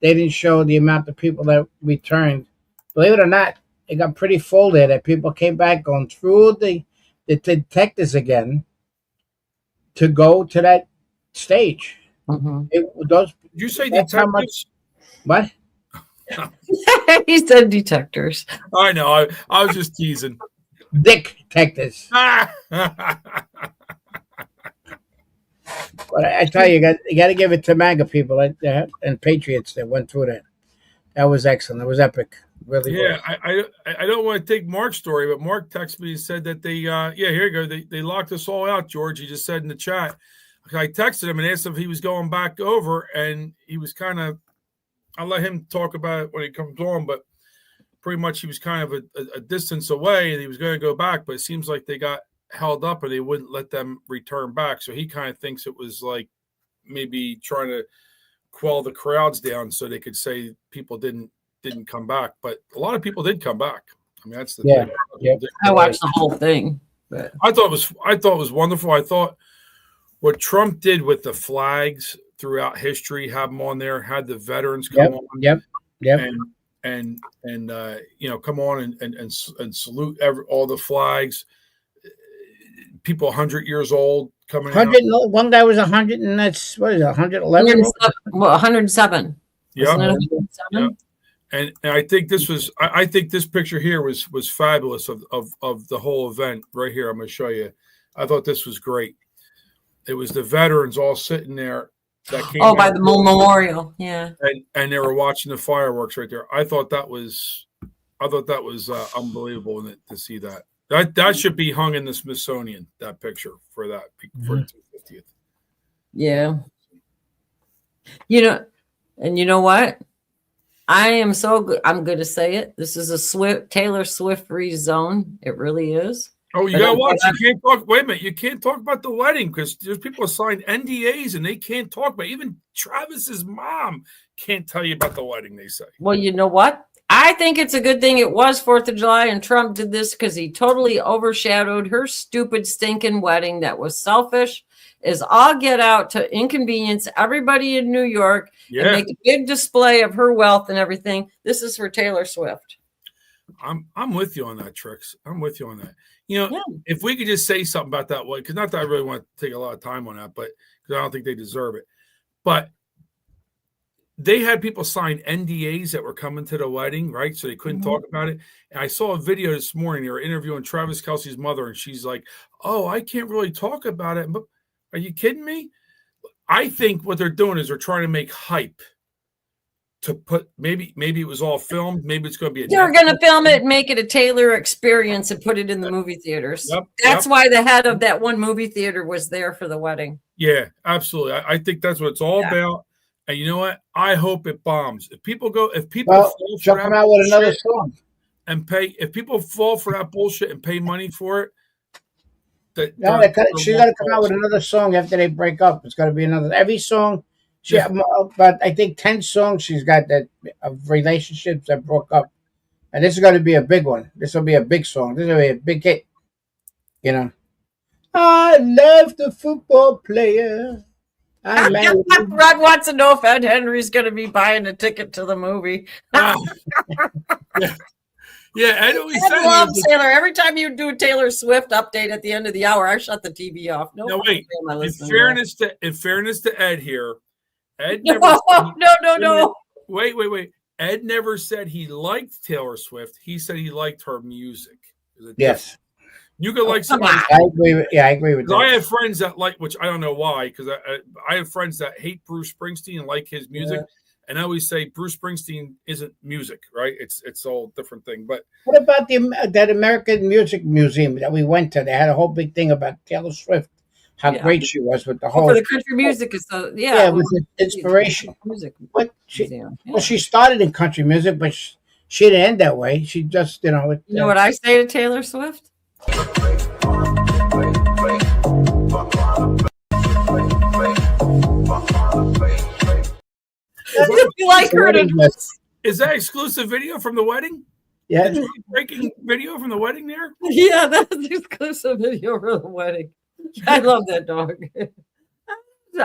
They didn't show the amount of people that returned. Believe it or not, it got pretty full there. That people came back going through the detectives again to go to that stage. Mm-hmm. Did you say detectives? What? He said detectors. I know. I was just teasing. Dick detectives. But I tell you, you got to give it to MAGA people and patriots that went through that. That was excellent. It was epic. Really. Yeah, was. I don't want to take Mark's story, but Mark texted me and said that they here you go. They locked us all out, George. He just said in the chat. I texted him and asked him if he was going back over, and he was kind of. I'll let him talk about it when he comes on, but pretty much he was kind of a distance away, and he was going to go back, but it seems like they got held up and they wouldn't let them return back. So he kind of thinks it was like maybe trying to quell the crowds down so they could say people didn't come back, but a lot of people did come back. I mean, that's the thing. Yeah. I watched the whole thing. But I thought it was wonderful. I thought what Trump did with the flags throughout history, have them on there, had the veterans come on, and come on and salute all the flags. People 100 years old coming out. One guy was 100, and that's what is it, 111? 107. Yeah. And I think I think this picture here was fabulous of the whole event right here. I'm going to show you. I thought this was great. It was the veterans all sitting there. That came by the memorial, yeah. And they were watching the fireworks right there. I thought that was unbelievable to see that. That should be hung in the Smithsonian. That picture for the 250th. Yeah. And you know what? I am so good. I'm going to say it. This is a Taylor Swift free zone. It really is. Oh, you gotta watch. You can't talk. Wait a minute. You can't talk about the wedding because there's people signed NDAs and they can't talk about. Even Travis's mom can't tell you about the wedding. They say. Well, you know what? I think it's a good thing it was 4th of July and Trump did this because he totally overshadowed her stupid stinking wedding that was selfish. Is all get out to inconvenience everybody in New York and make a big display of her wealth and everything. This is for Taylor Swift. I'm with you on that, Trix. I'm with you on that. If we could just say something about that way, because not that I really want to take a lot of time on that, but because I don't think they deserve it. But they had people sign NDAs that were coming to the wedding, right? So they couldn't talk about it. And I saw a video this morning. They were interviewing Travis Kelce's mother, and she's like, "Oh, I can't really talk about it." But are you kidding me? I think what they're doing is they're trying to make hype to put maybe it was all filmed. Maybe it's going to be They're going to film it and make it a Taylor experience and put it in the movie theaters. Yep, That's why the head of that one movie theater was there for the wedding. Yeah, absolutely. I think that's what it's all about. And you know what? I hope it bombs. If people fall for that out with another song and pay, if people fall for that bullshit and pay money for it, she's got to come out with another song after they break up. It's got to be another. Every song, but I think 10 songs she's got that of relationships that broke up, and this is going to be a big one. This will be a big song. This will be a big hit. You know, I love the football player. Rod wants to know if Ed Henry's going to be buying a ticket to the movie. Yeah, Ed loves Taylor. Every time you do a Taylor Swift update at the end of the hour, I shut the TV off. No, wait. In fairness to Ed here, Ed no. Wait. Ed never said he liked Taylor Swift. He said he liked her music. Yes. You could like somebody. I agree with that. I have friends that like, which I don't know why, because I have friends that hate Bruce Springsteen and like his music. Yeah. And I always say Bruce Springsteen isn't music, right? It's all different thing. But what about that American Music Museum that we went to? They had a whole big thing about Taylor Swift, how great she was with the whole. For the country music is so it was an inspiration. Music. Well, she started in country music, but she didn't end that way. She just, you know what I say to Taylor Swift? You like her? Is that exclusive video from the wedding? Yeah. Breaking video from the wedding there? Yeah, that's exclusive video for the wedding. I love that dog.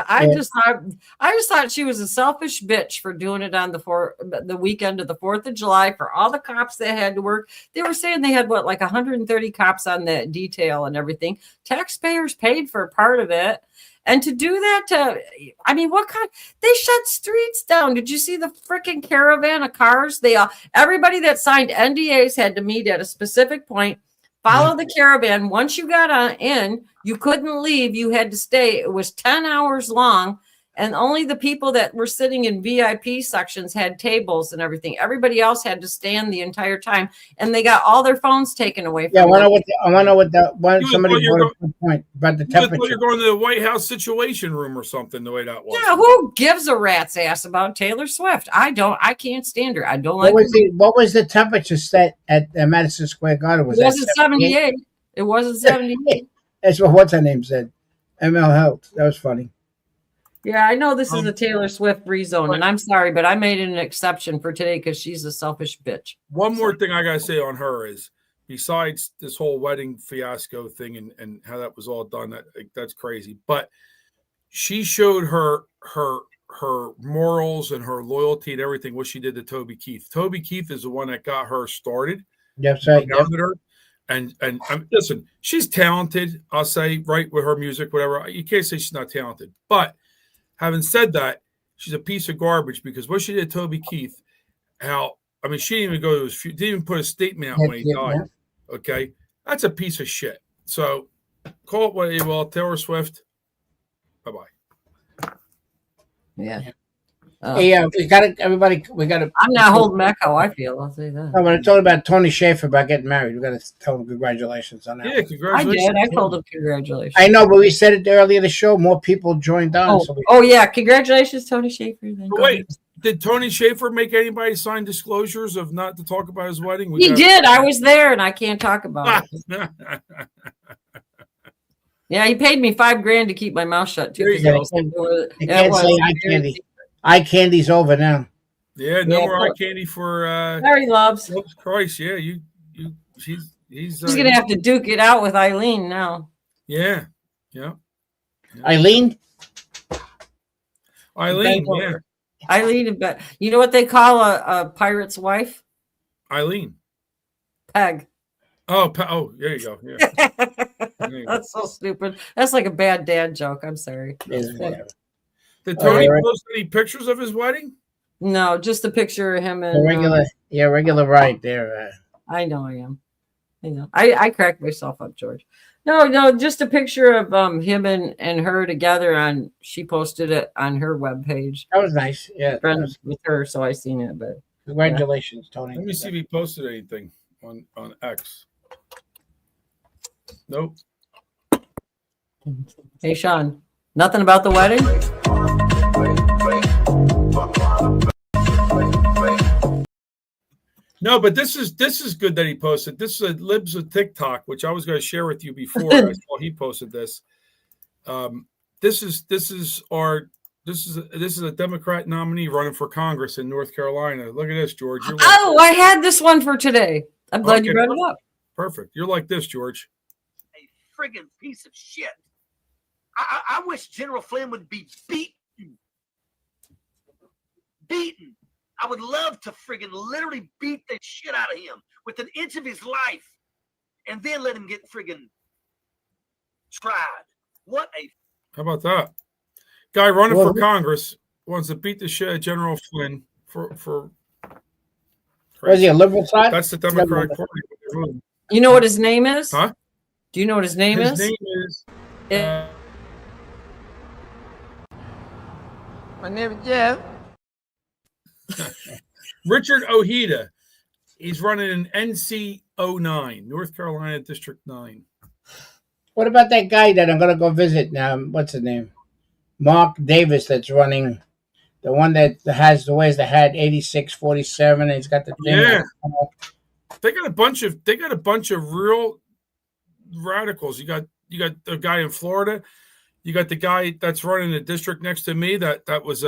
I just thought she was a selfish bitch for doing it on the weekend of the 4th of July for all the cops that had to work. They were saying they had 130 cops on that detail and everything. Taxpayers paid for part of it. And to do that they shut streets down. Did you see the freaking caravan of cars? Everybody that signed NDAs had to meet at a specific point, follow the caravan. Once you got in, you couldn't leave. You had to stay. It was 10 hours long. And only the people that were sitting in VIP sections had tables and everything. Everybody else had to stand the entire time. And they got all their phones taken away from them. I want to know what somebody brought up a point about the temperature. You're going to the White House Situation Room or something, the way that was. Yeah, who gives a rat's ass about Taylor Swift? I can't stand her. I don't like her. What was the temperature set at Madison Square Garden? It wasn't 78. It wasn't 78. That's what's her name said. ML Health. That was funny. Yeah, I know this is a Taylor Swift rezone, and I'm sorry, but I made an exception for today because she's a selfish bitch. One more thing I gotta say on her is, besides this whole wedding fiasco thing and how that was all done, that's crazy. But she showed her morals and her loyalty and everything. What she did to Toby Keith. Toby Keith is the one that got her started. Yes, right. Her. And listen, she's talented. I'll say, right, with her music, whatever. You can't say she's not talented, but having said that, she's a piece of garbage because what she did to Toby Keith, she didn't even go to didn't even put a statement out when he died. Okay, that's a piece of shit. So call it what you will. Taylor Swift. Bye bye. Yeah. We got to everybody. We got to. I'm not holding back how I feel. I'll say that. No, when I told about Tony Schaefer about getting married, we got to tell him congratulations on that. Yeah, congratulations. I did. I told him congratulations. I know, but we said it earlier in the show. More people joined on. Yeah, congratulations, Tony Schaefer. Wait, did Tony Schaefer make anybody sign disclosures of not to talk about his wedding? He did. I was there, and I can't talk about it. Yeah, he paid me $5,000 to keep my mouth shut too. You can't say eye candy. Eye candy's over now. Yeah, no more eye candy for Larry Loves. Christ, yeah, he's gonna have to duke it out with Eileen now. Yeah. Eileen, yeah. Eileen, you know what they call a pirate's wife? Eileen. Peg. Oh, there you go. Yeah. That's so stupid. That's like a bad dad joke. I'm sorry. Did Tony post any pictures of his wedding? No, just a picture of him The and regular right there. I know I am. I know. I cracked myself up, George. No, just a picture of him and her together on. She posted it on her webpage. That was nice. Yeah. Friends with her, so I seen it. But Congratulations, Tony. Let me see if he posted anything on X. Nope. Hey, Sean, nothing about the wedding? No, but this is good that he posted. This is a Libs of TikTok, which I was going to share with you before. I saw he posted this. This is a Democrat nominee running for Congress in North Carolina. Look at this, George. You're like, I had this one for today. I'm glad you brought it up. Perfect. You're like this, George. A friggin' piece of shit. I wish General Flynn would be beaten. Beaten. I would love to friggin' literally beat the shit out of him with an inch of his life and then let him get friggin' tried. What a... How about that? Guy running for Congress wants to beat the shit out of General Flynn for Was he a liberal side? That's the Democratic Party. You know what his name is? Huh? Do you know what his name is? His name is... My name is Jeff. Richard Ojeda. He's running in NC 09, North Carolina District 9. What about that guy that I'm going to go visit now? What's his name? Mark Davis, that's running. The one that has the ways that had 86-47, and he's got the thing. Yeah. They got a bunch of real radicals. You got the guy in Florida. You got the guy that's running the district next to me. That was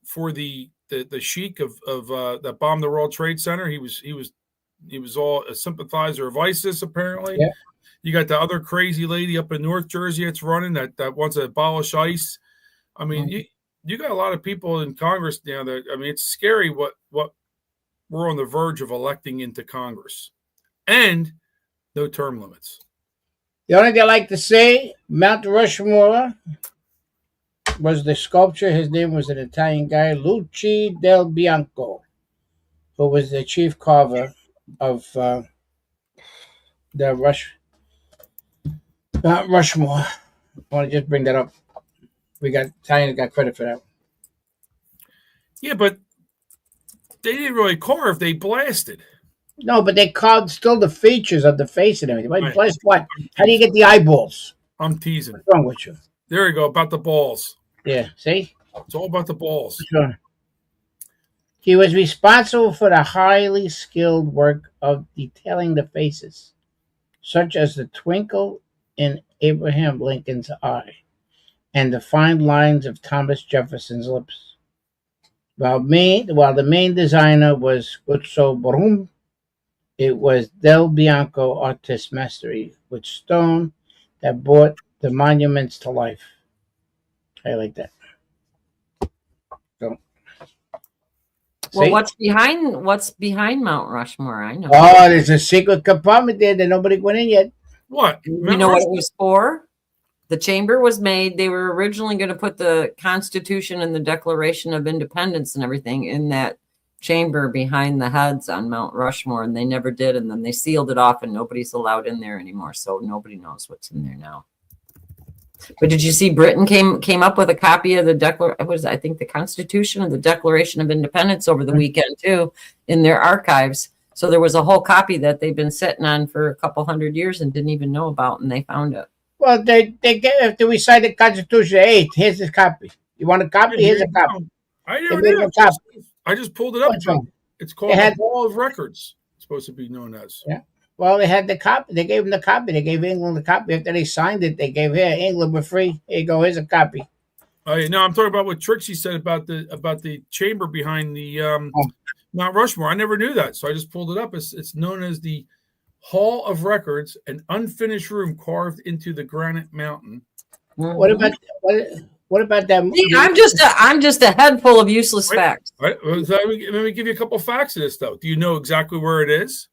for the sheik of that bombed the World Trade Center. He was all a sympathizer of ISIS apparently. Yeah. You got the other crazy lady up in North Jersey that's running that wants to abolish ICE. I mean, you got a lot of people in Congress now that, I mean, it's scary what we're on the verge of electing into Congress, and no term limits. The only thing I like to say, Mount Rushmore was the sculpture. His name was an Italian guy, Luci del Bianco, who was the chief carver of the Mount Rushmore. I want to just bring that up. Italians got credit for that. Yeah, but they didn't really carve; they blasted. No, but they carved still the features of the face and everything. Right. Blast what? How do you get the eyeballs? I'm teasing. What's wrong with you? There you go, about the balls. Yeah, see? It's all about the balls. Sure. He was responsible for the highly skilled work of detailing the faces, such as the twinkle in Abraham Lincoln's eye and the fine lines of Thomas Jefferson's lips. While the main designer was Guzzo Brum, it was Del Bianco artist mastery with stone that brought the monuments to life. I like that. So, Well, see? what's behind Mount Rushmore? I know. Oh, there's a secret compartment there that nobody went in yet. What? You know what it was for? The chamber was made. They were originally going to put the Constitution and the Declaration of Independence and everything in that chamber behind the heads on Mount Rushmore, and they never did. And then they sealed it off, and nobody's allowed in there anymore. So nobody knows what's in there now. But did you see Britain came up with a copy of the Constitution and the Declaration of Independence over the weekend too in their archives. So there was a whole copy that they've been sitting on for a couple hundred years and didn't even know about, and they found it. Well, they after we signed the Constitution, hey, here's a copy. You want a copy? Here's a copy. I just pulled it up. It's called the Hall of Records. It's supposed to be known as. Yeah. Well, they had the copy. They gave them the copy. They gave England the copy. After they signed it, they gave England were free. Here you go. Here's a copy. No, I'm talking about what Trixie said about the chamber behind the Mount Rushmore. I never knew that, so I just pulled it up. It's known as the Hall of Records, an unfinished room carved into the granite mountain. What about that? See, I'm just a head full of useless facts. Right. Let me give you a couple facts of this, though. Do you know exactly where it is?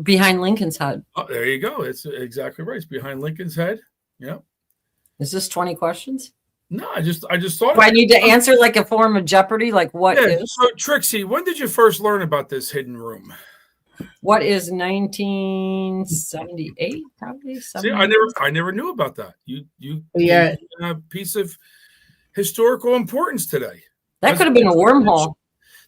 Behind Lincoln's head. Oh, there you go. It's exactly right. It's behind Lincoln's head. Yeah. Is this 20 questions? No, I just thought. Do I need to answer like a form of Jeopardy? Like what is? So Trixie, when did you first learn about this hidden room? What is 1978? Probably. See, I never knew about that. You Yeah. a piece of historical importance today. That could have been a wormhole.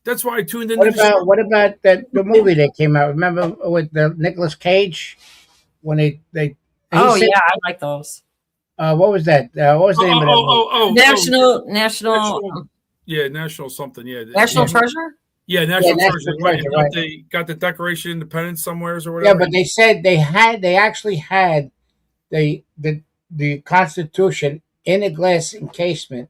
That's why I tuned in. What about the movie that came out? Remember with the Nicolas Cage when they Oh yeah, I like those. What was that? What was the name of that movie? National. Yeah, national something. Yeah, National Treasure. Yeah, National Treasure. Treasure, right. They got the Declaration of Independence somewheres or Yeah, whatever. but they said they actually had the Constitution in a glass encasement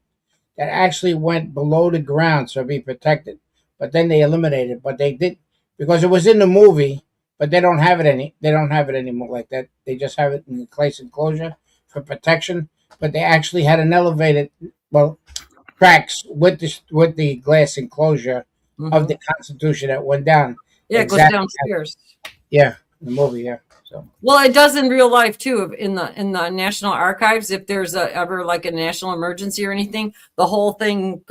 that actually went below the ground so it'd be protected. But then they eliminated it. But they did because it was in the movie, but they don't have it anymore like that. They just have it in the glass enclosure for protection. But they actually had an elevated tracks with the glass enclosure of the Constitution that went down. Yeah, it goes downstairs. Yeah, the movie. Yeah. So. Well, it does in real life too. In the National Archives, if there's ever like a national emergency or anything, the whole thing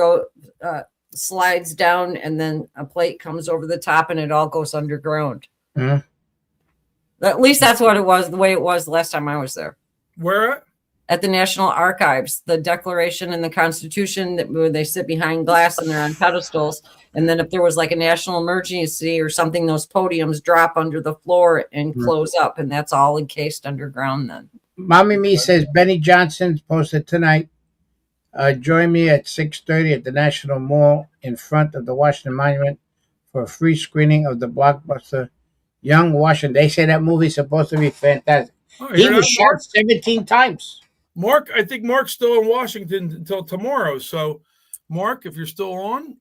slides down, and then a plate comes over the top, and it all goes underground. Mm-hmm. At least that's what it was. The way it was the last time I was there. Where at? At the National Archives, the Declaration and the Constitution, where they sit behind glass and they're on pedestals. And then if there was like a national emergency or something, those podiums drop under the floor and close up, and that's all encased underground then. Mommy Me says Benny Johnson's posted tonight. Join me at 6:30 at the National Mall in front of the Washington Monument for a free screening of the blockbuster Young Washington. They say that movie's supposed to be fantastic. He was shot 17 times. Mark, I think Mark's still in Washington until tomorrow. So, Mark, if you're still on,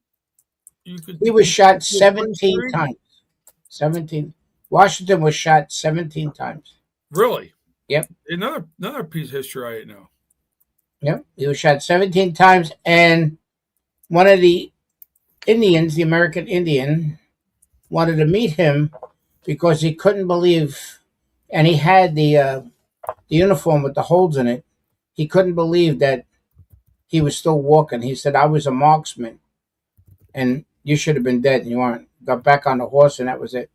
you could. He was shot 17 times. 17. Washington was shot 17 times. Really? Yep. Another piece of history I didn't know. Yep. He was shot 17 times, and one of the Indians, the American Indian, wanted to meet him because he couldn't believe, and he had the uniform with the holes in it. He couldn't believe that he was still walking. He said, I was a marksman, and you should have been dead, and you weren't. Got back on the horse, and that was it.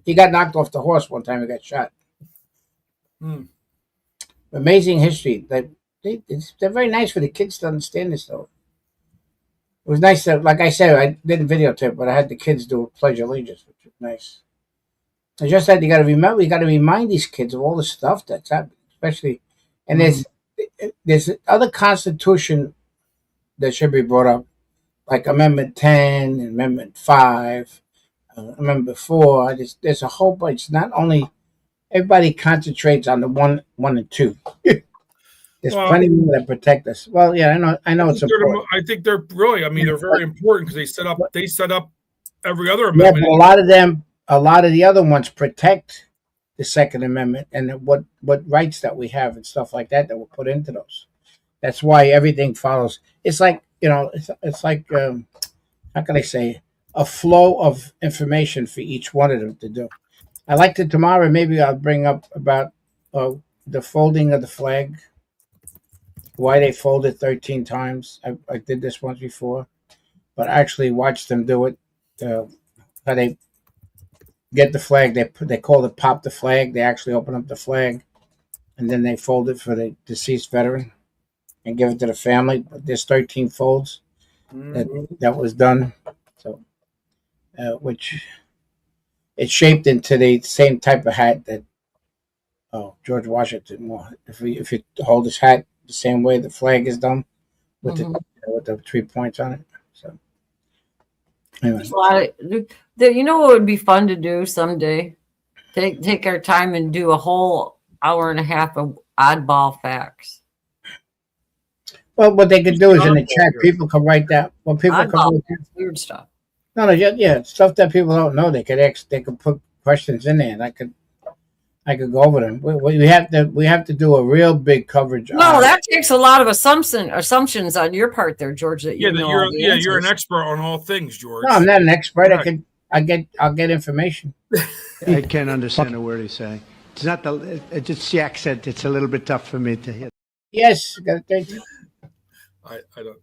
He got knocked off the horse one time. He got shot. Amazing history. They're very nice for the kids to understand this, though. It was nice to, like I said, I didn't videotape, but I had the kids do a Pledge of Allegiance, which was nice. I just said you got to remind these kids of all the stuff that's happening, especially, and there's other Constitution that should be brought up, like Amendment 10 and Amendment 5, Amendment 4. There's a whole bunch. Not only everybody concentrates on the one and 2. There's plenty more that protect us. Well, yeah, I know it's important. I think they're really. I mean, they're very important because they set up every other amendment. Yeah, but a lot of the other ones protect the Second Amendment and what rights that we have and stuff like that were put into those. That's why everything follows. It's like, it's like how can I say, a flow of information for each one of them to do. I like to tomorrow. Maybe I'll bring up about the folding of the flag. Why they fold it 13 times. I did this once before, but I actually watched them do it. How they get the flag, they call it pop the flag. They actually open up the flag, and then they fold it for the deceased veteran and give it to the family. But there's 13 folds that was done, so which it's shaped into the same type of hat that George Washington wore. If you hold his hat the same way the flag is done with the 3 points on it. So anyway. There's a lot of, what would be fun to do someday? Take our time and do a whole hour and a half of oddball facts. Well, what they could do is in the chat, people can write that. Well, people can write weird stuff. No, yeah, stuff that people don't know. They could put questions in there, and I could go over them. We have to do a real big coverage. No, that takes a lot of assumptions on your part there, George. That you're an expert on all things, George. No, I'm not an expert. Right. I'll get information. I can't understand a word he's saying. It's not it's the accent. It's a little bit tough for me to hear. Yes, I don't.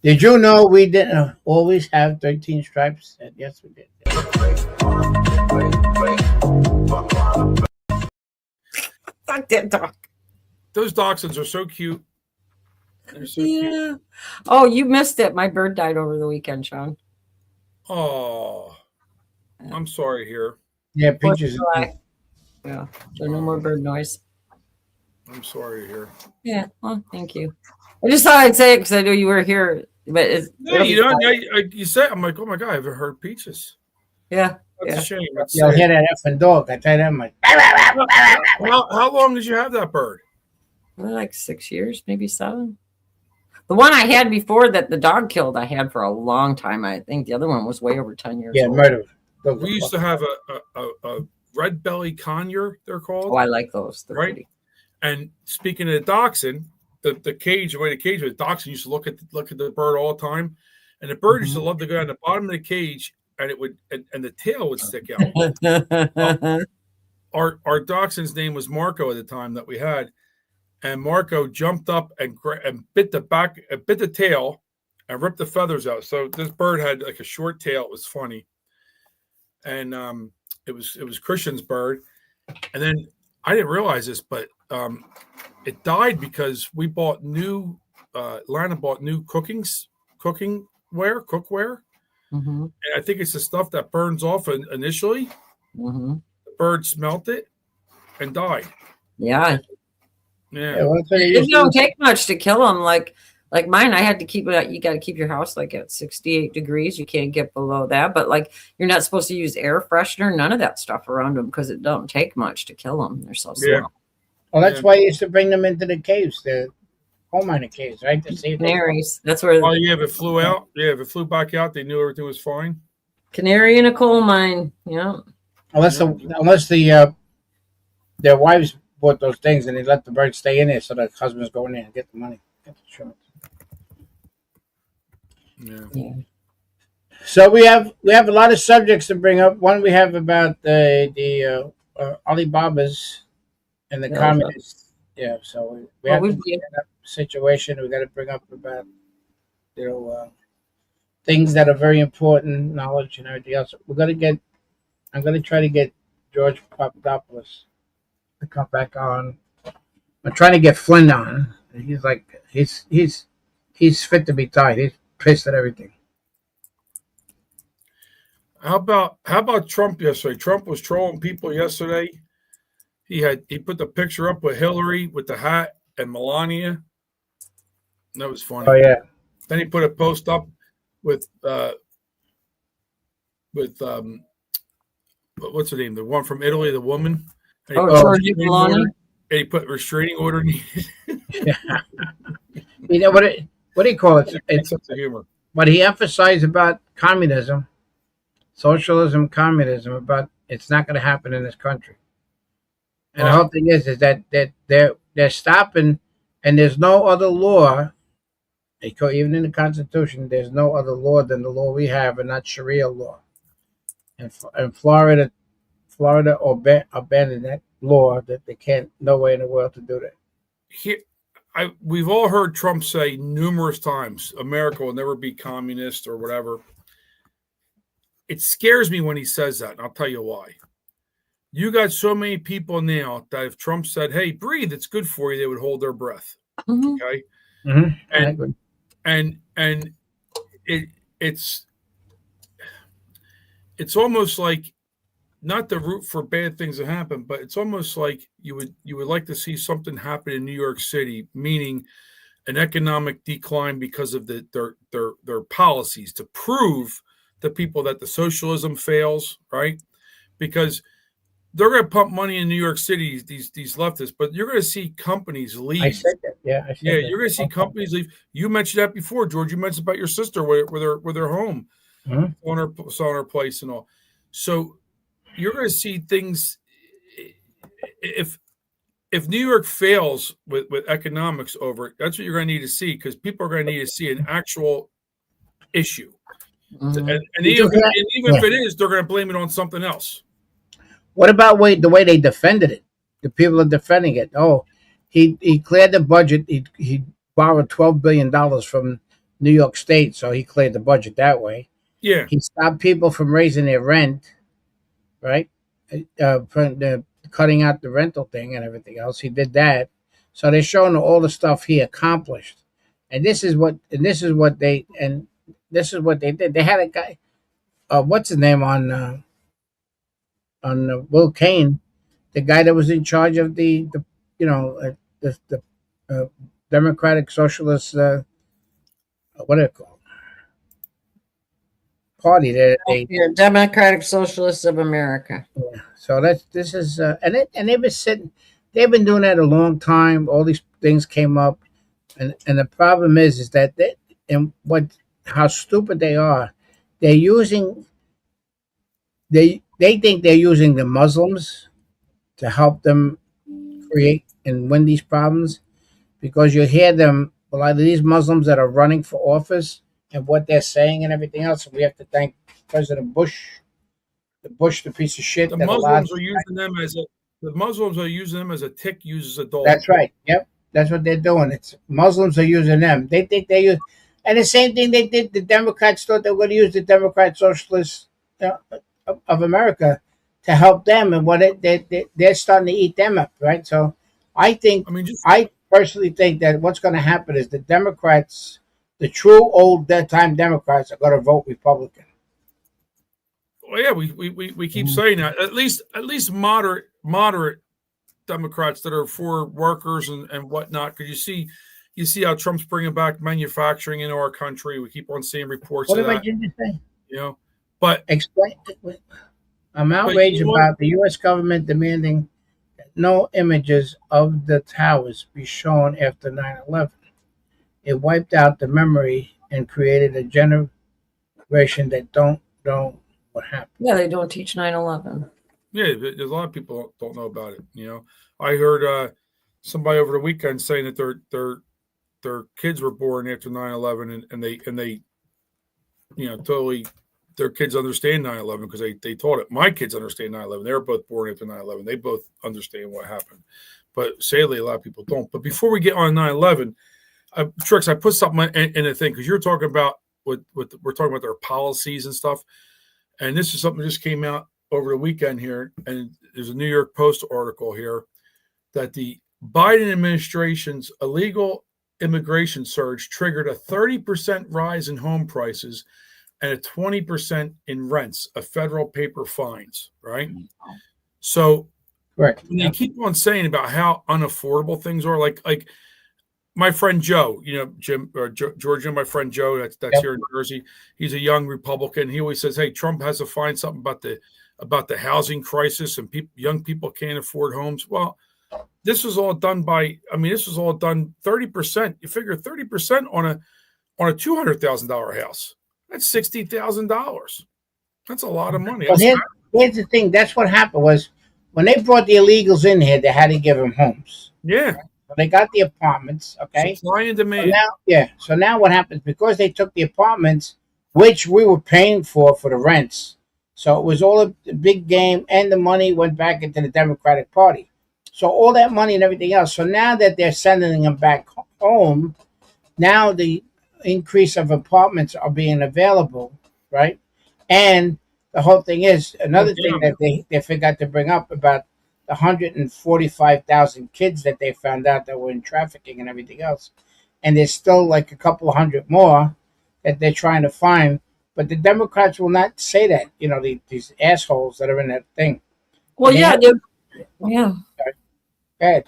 Did you know we didn't always have 13 stripes? Yes, we did. Fuck that dog. Those dachshunds are so cute. They're so Yeah. cute. Oh, you missed it. My bird died over the weekend, Sean. Oh, I'm sorry here. Yeah, Peaches. Yeah, so no more bird noise. I'm sorry here. Yeah, well, thank you. I just thought I'd say it because I knew you were here. But Yeah, you know, you said, I'm like, oh my God, I haven't heard Peaches. Yeah. That's a shame. That's You'll sad. hear that effing dog. I tell you that much. How long did you have that bird? Well, like 6 years, maybe 7. The one I had before that the dog killed, I had for a long time. I think the other one was way over 10 years old. Murder. We used to have a red belly conure, they're called. Oh, I like those. They're right? pretty. And speaking of the dachshund, the cage, the way the cage was, the dachshund used to look at the bird all the time. And the bird used to love to go on the bottom of the cage and it would and the tail would stick out. Our dachshund's name was Marco at the time that we had. And Marco jumped up and bit the tail and ripped the feathers out. So this bird had like a short tail. It was funny. And it was Christian's bird. And then I didn't realize this, but it died because we bought Lana bought new cookware. Mm-hmm. And I think it's the stuff that burns off initially. Mm-hmm. The bird smelt it and died. Yeah. Yeah. It don't take much to kill them. Like mine, I had to keep it. You got to keep your house like at 68 degrees. You can't get below that. But like you're not supposed to use air freshener, none of that stuff around them because it don't take much to kill them. They're so slow. Yeah. Well, that's why you used to bring them into the caves, the coal mining caves, right? To see if Canaries. That's where. Oh yeah, if it flew out. Yeah, if it flew back out, they knew everything was fine. Canary in a coal mine. Yeah. Unless their wives bought those things and they let the birds stay in there, so the husbands go in there and get the money, get the insurance. Yeah. So we have a lot of subjects to bring up. One we have about the Alibabas and the communists. Yeah, so we have to bring up a situation. We got to bring up about things that are very important, knowledge and everything else. I'm gonna try to get George Papadopoulos to come back on. I'm trying to get Flynn on. He's like he's fit to be tied. He's pissed at everything. How about Trump yesterday? Trump was trolling people yesterday. He put the picture up with Hillary with the hat and Melania. That was funny. Oh yeah. Then he put a post up with what's her name? The one from Italy, the woman. Giorgia Meloni. And he put restraining order. You know what do you call it? It's sense of humor. What he emphasized about communism, socialism, communism, about it's not going to happen in this country. And the whole thing is that they're stopping, and there's no other law. Even in the Constitution, there's no other law than the law we have, and not Sharia law. And Florida abandoned that law that they can't, no way in the world to do that. We've all heard Trump say numerous times, America will never be communist or whatever. It scares me when he says that, and I'll tell you why. You got so many people now that if Trump said, hey, breathe, it's good for you, they would hold their breath. Mm-hmm. Okay? Mm-hmm. And it's almost like, not to root for bad things to happen, but it's almost like you would like to see something happen in New York City, meaning an economic decline because of their policies, to prove to people that the socialism fails, right? Because they're going to pump money in New York City, these leftists, but you're going to see companies leave. I said that. Yeah, I said that. You're going to see companies leave. You mentioned that before, George. You mentioned about your sister with her home, on her place and all. So you're going to see things. If New York fails with economics over it, that's what you're going to need to see, because people are going to need to see an actual issue. Mm-hmm. And even if it is, they're going to blame it on something else. What about the way they defended it? The people are defending it. Oh, he cleared the budget. He borrowed $12 billion from New York State, so he cleared the budget that way. Yeah. He stopped people from raising their rent, right? Cutting out the rental thing and everything else. He did that. So they're showing all the stuff he accomplished. And this is what they did. They had a guy, what's his name on Will Kane, the guy that was in charge of the Democratic Socialist, what do they call it? Party that they Democratic Socialists of America. Yeah. So this is and they've been doing that a long time. All these things came up, and the problem is that how stupid they are. They're using they think they're using the Muslims to help them create and win these problems, because you hear them, a lot of these Muslims that are running for office and what they're saying and everything else. We have to thank President Bush. The piece of shit. The Muslims are using them as a tick uses a dog. That's right. Yep, that's what they're doing. It's Muslims are using them. They think they use, and the same thing they did. The Democrats thought they were going to use the Democrat Socialists of America to help them, and they're starting to eat them up, right? So I personally think that what's going to happen is the Democrats, the true old time Democrats, are going to vote Republican. Well, yeah, we keep saying that. At least moderate Democrats that are for workers and whatnot. Because you see how Trump's bringing back manufacturing into our country. We keep on seeing reports. What of about that. you say? But explain. I'm outraged about the U.S. government demanding that no images of the towers be shown after 9/11. It wiped out the memory and created a generation that don't know what happened. Yeah, they don't teach 9/11. Yeah, there's a lot of people don't know about it. I heard somebody over the weekend saying that their kids were born after 9/11, and they totally, their kids understand 9/11 because they taught it. My kids understand 9/11. They were both born after 9/11. They both understand what happened, but sadly, a lot of people don't. But before we get on 9/11, Trix, I put something in a thing because you're talking about we're talking about their policies and stuff. And this is something that just came out over the weekend here. And there's a New York Post article here that the Biden administration's illegal immigration surge triggered a 30% rise in home prices and a 20% in rents of federal paper fines, right? So right. When they keep on saying about how unaffordable things are, like my friend Joe, Jim or Georgia, my friend Joe, that's here in Jersey. He's a young Republican. He always says, "Hey, Trump has to find something about the housing crisis and young people can't afford homes." Well, this was all done 30%. You figure 30% on a $200,000 house. That's $60,000. That's a lot of money. But here's the thing. That's what happened was when they brought the illegals in here, they had to give them homes. Yeah. So they got the apartments, okay? Supply and demand. So now what happens? Because they took the apartments, which we were paying for the rents. So it was all a big game, and the money went back into the Democratic Party. So all that money and everything else. So now that they're sending them back home, now the increase of apartments are being available, right? And the whole thing is another thing that they forgot to bring up about the 145,000 kids that they found out that were in trafficking and everything else. And there's still like a couple hundred more that they're trying to find. But the Democrats will not say that, these assholes that are in that thing. Well, yeah. Go ahead.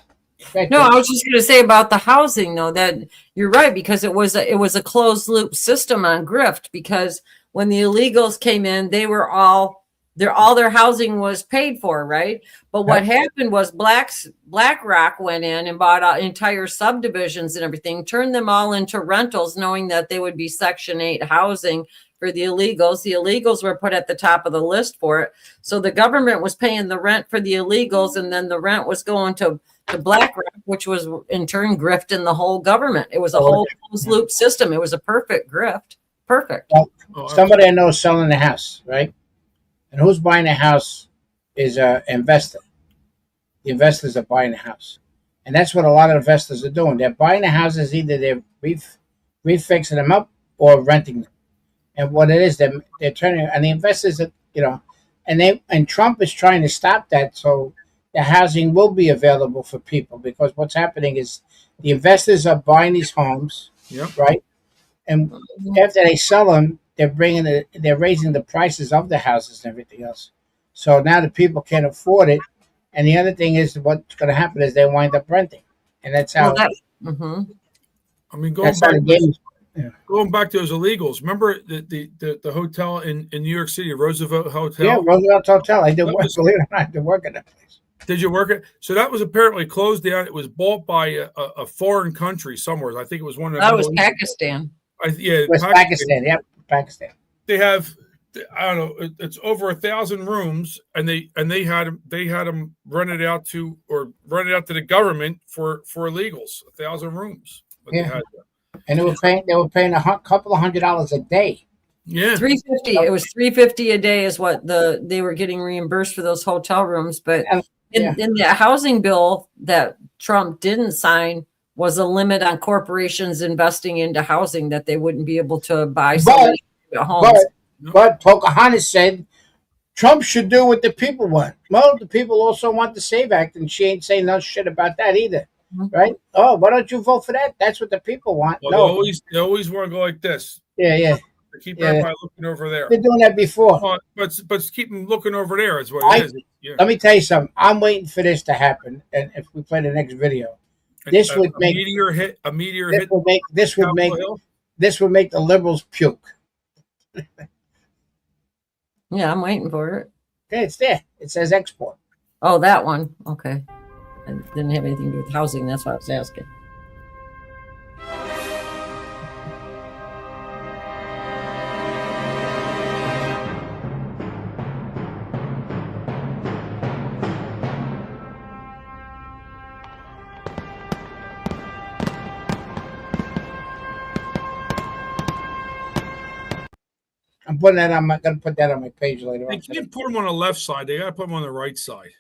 No, I was just going to say about the housing, though, that you're right, because it was a closed loop system on grift, because when the illegals came in, they were all their housing was paid for, right? But what happened was BlackRock went in and bought entire subdivisions and everything, turned them all into rentals, knowing that they would be Section 8 housing for the illegals. The illegals were put at the top of the list for it. So the government was paying the rent for the illegals, and then the rent was going to BlackRock, which was in turn grifting the whole government. It was a whole closed loop system. It was a perfect grift. Perfect. Well, somebody I know is selling the house, right? And who's buying the house is an investor. The investors are buying the house. And that's what a lot of investors are doing. They're buying the houses, either they're refixing them up or renting them. And what it is, they're turning, and the investors, and Trump is trying to stop that, so the housing will be available for people, because what's happening is the investors are buying these homes, right? And after they sell them, they're raising the prices of the houses and everything else. So now the people can't afford it. And the other thing is, what's going to happen is they wind up renting, and that's how. I mean, going back to those illegals. Remember the hotel in New York City, Roosevelt Hotel? Yeah, Roosevelt Hotel. I did work. Believe it or not, I did work at that place. Did you work it? So that was apparently closed down. It was bought by a foreign country somewhere. I think it was one of the. That was Pakistan. Yeah, Pakistan. Yep, Pakistan. They have, I don't know, it's over 1,000 rooms, and they had them rented out to the government for illegals. 1,000 rooms. Yeah, and they were paying a couple of $100 a day. Yeah, $350. It was $350 a day is what they were getting reimbursed for those hotel rooms. But in the housing bill that Trump didn't sign was a limit on corporations investing into housing, that they wouldn't be able to buy homes. But Pocahontas said Trump should do what the people want. Well, the people also want the SAVE Act, and she ain't saying no shit about that either. Right? Oh, why don't you vote for that? That's what the people want. Well, no, they always want to go like this. Yeah. To keep everybody looking over there. They're doing that before. But keep them looking over there is what it is. Yeah. Let me tell you something. I'm waiting for this to happen, and if we play the next video, this would make a meteor hit. This would make the liberals puke. Yeah, I'm waiting for it. Okay, it's there. It says export. Oh, that one. Okay. It didn't have anything to do with housing. That's why I was asking. I'm putting that on gonna put that on my page later They on. can't put them on the left side. They got to put them on the right side.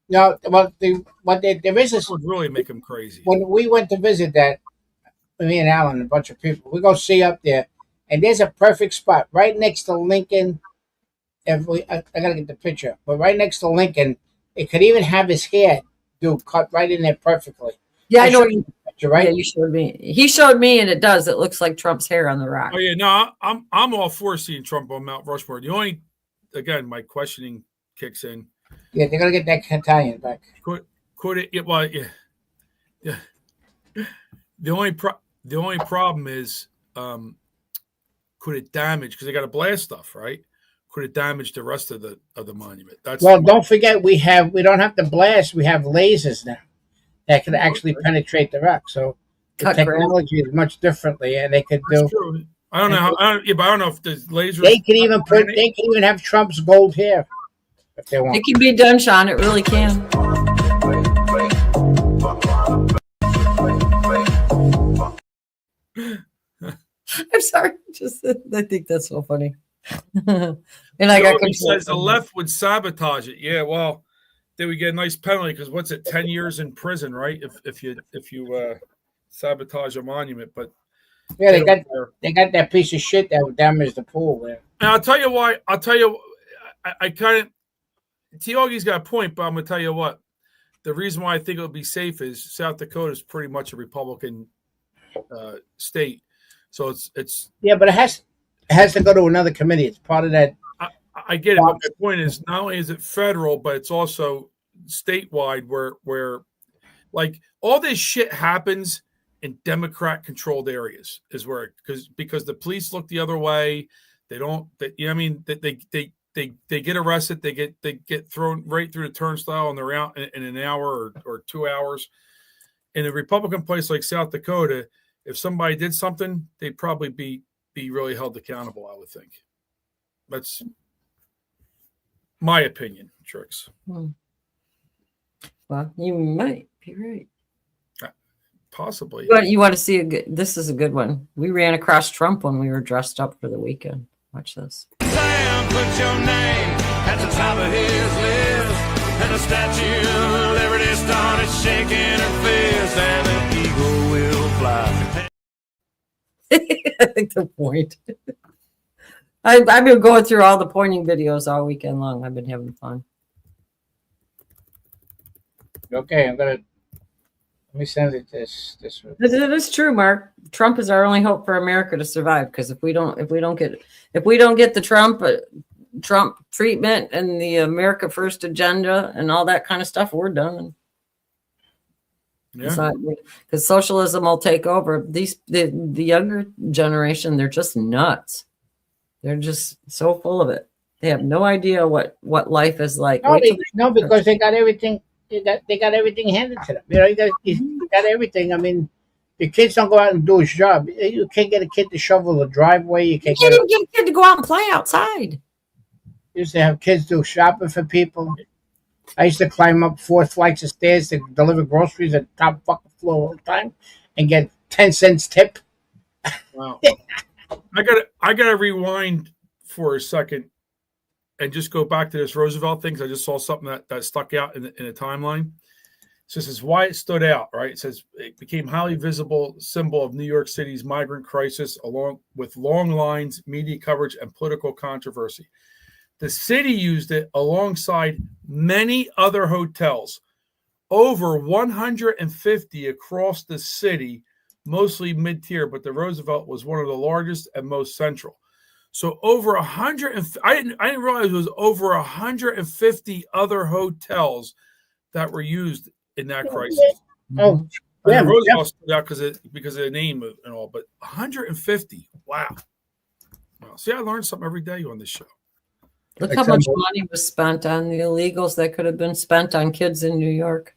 No, well, there is This would really make them crazy. When we went to visit that, me and Alan, a bunch of people, we go see up there, and there's a perfect spot right next to Lincoln. I gotta get the picture, but right next to Lincoln, it could even have his hair cut right in there perfectly. Yeah, I know. Right? Yeah, you showed me. He showed me, and it does. It looks like Trump's hair on the rock. Oh yeah, no, I'm all for seeing Trump on Mount Rushmore. The only, again, my questioning kicks in. Yeah, they're gonna get that Italian back. Could it? Well, yeah. The only problem is, could it damage, because they got to blast stuff, right? Could it damage the rest of the monument? Don't forget we don't have to blast. We have lasers now that can actually penetrate the rock. So the technology is much differently, and they could do. True. I don't know how. I don't know if the lasers. They can even have Trump's gold hair if they want. It can be done, Sean. It really can. I'm sorry. I think that's so funny. And He says the left would sabotage it. Yeah, well, they would get a nice penalty, because what's it, 10 years in prison, right? If you sabotage a monument. But yeah, they got that piece of shit that would damage the pool there. And I'll tell you why. I kind of, Tiagi's got a point, but I'm gonna tell you what. The reason why I think it'll be safe is South Dakota is pretty much a Republican state, so it's. Yeah, but it has to go to another committee. It's part of that. I get it, but my point is, not only is it federal, but it's also statewide, where like all this shit happens in Democrat-controlled areas, is where because the police look the other way. They don't. They get arrested. They get thrown right through the turnstile, and they're out in an hour or 2 hours. In a Republican place like South Dakota, if somebody did something, they'd probably be really held accountable, I would think. That's my opinion, Trix. Well, you might be right. Possibly. But you want to see this is a good one. We ran across Trump when we were dressed up for the weekend. Watch this. Sam put your name at the top of his list. and the Statue of Liberty started shaking her fist, and the eagle will fly. I think the point. I've been going through all the pointing videos all weekend long. I've been having fun. Okay, let me send it this. It is true, Mark. Trump is our only hope for America to survive. Because if we don't get the Trump treatment and the America First agenda and all that kind of stuff, we're done. Yeah. Because socialism will take over. The younger generation, they're just nuts. They're just so full of it. They have no idea what life is like. No, because they got everything. They got everything handed to them. You know, you got everything. I mean, the kids don't go out and do his job. You can't get a kid to shovel the driveway. You can't even get a kid to go out and play outside. Used to have kids do shopping for people. I used to climb up 4 flights of stairs to deliver groceries at the top fucking floor all the time and get 10 cents tip. Wow. I gotta rewind for a second and just go back to this Roosevelt thing, because I just saw something that stuck out in a timeline. So this is why it stood out, right? It says it became highly visible symbol of New York City's migrant crisis, along with long lines, media coverage, and political controversy. The city used it alongside many other hotels, over 150 across the city, mostly mid-tier, but the Roosevelt was one of the largest and most central. So over 100, I didn't realize it was over 150 other hotels that were used in that crisis. Oh, yeah, Roosevelt stood out because of the name and all, but 150. Wow. See, I learned something every day on this show. Look how much money was spent on the illegals that could have been spent on kids in New York.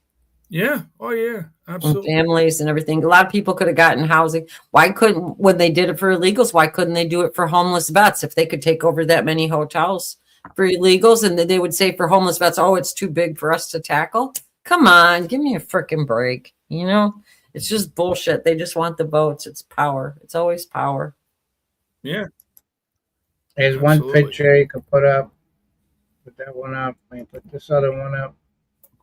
Yeah. Oh, yeah. Absolutely. And families and everything. A lot of people could have gotten housing. Why couldn't, when they did it for illegals, why couldn't they do it for homeless vets? If they could take over that many hotels for illegals, and then they would say for homeless vets, oh, it's too big for us to tackle. Come on, give me a freaking break. You know, it's just bullshit. They just want the votes. It's power. It's always power. Yeah. There's one picture you can put up. Put that one up. Put this other one up.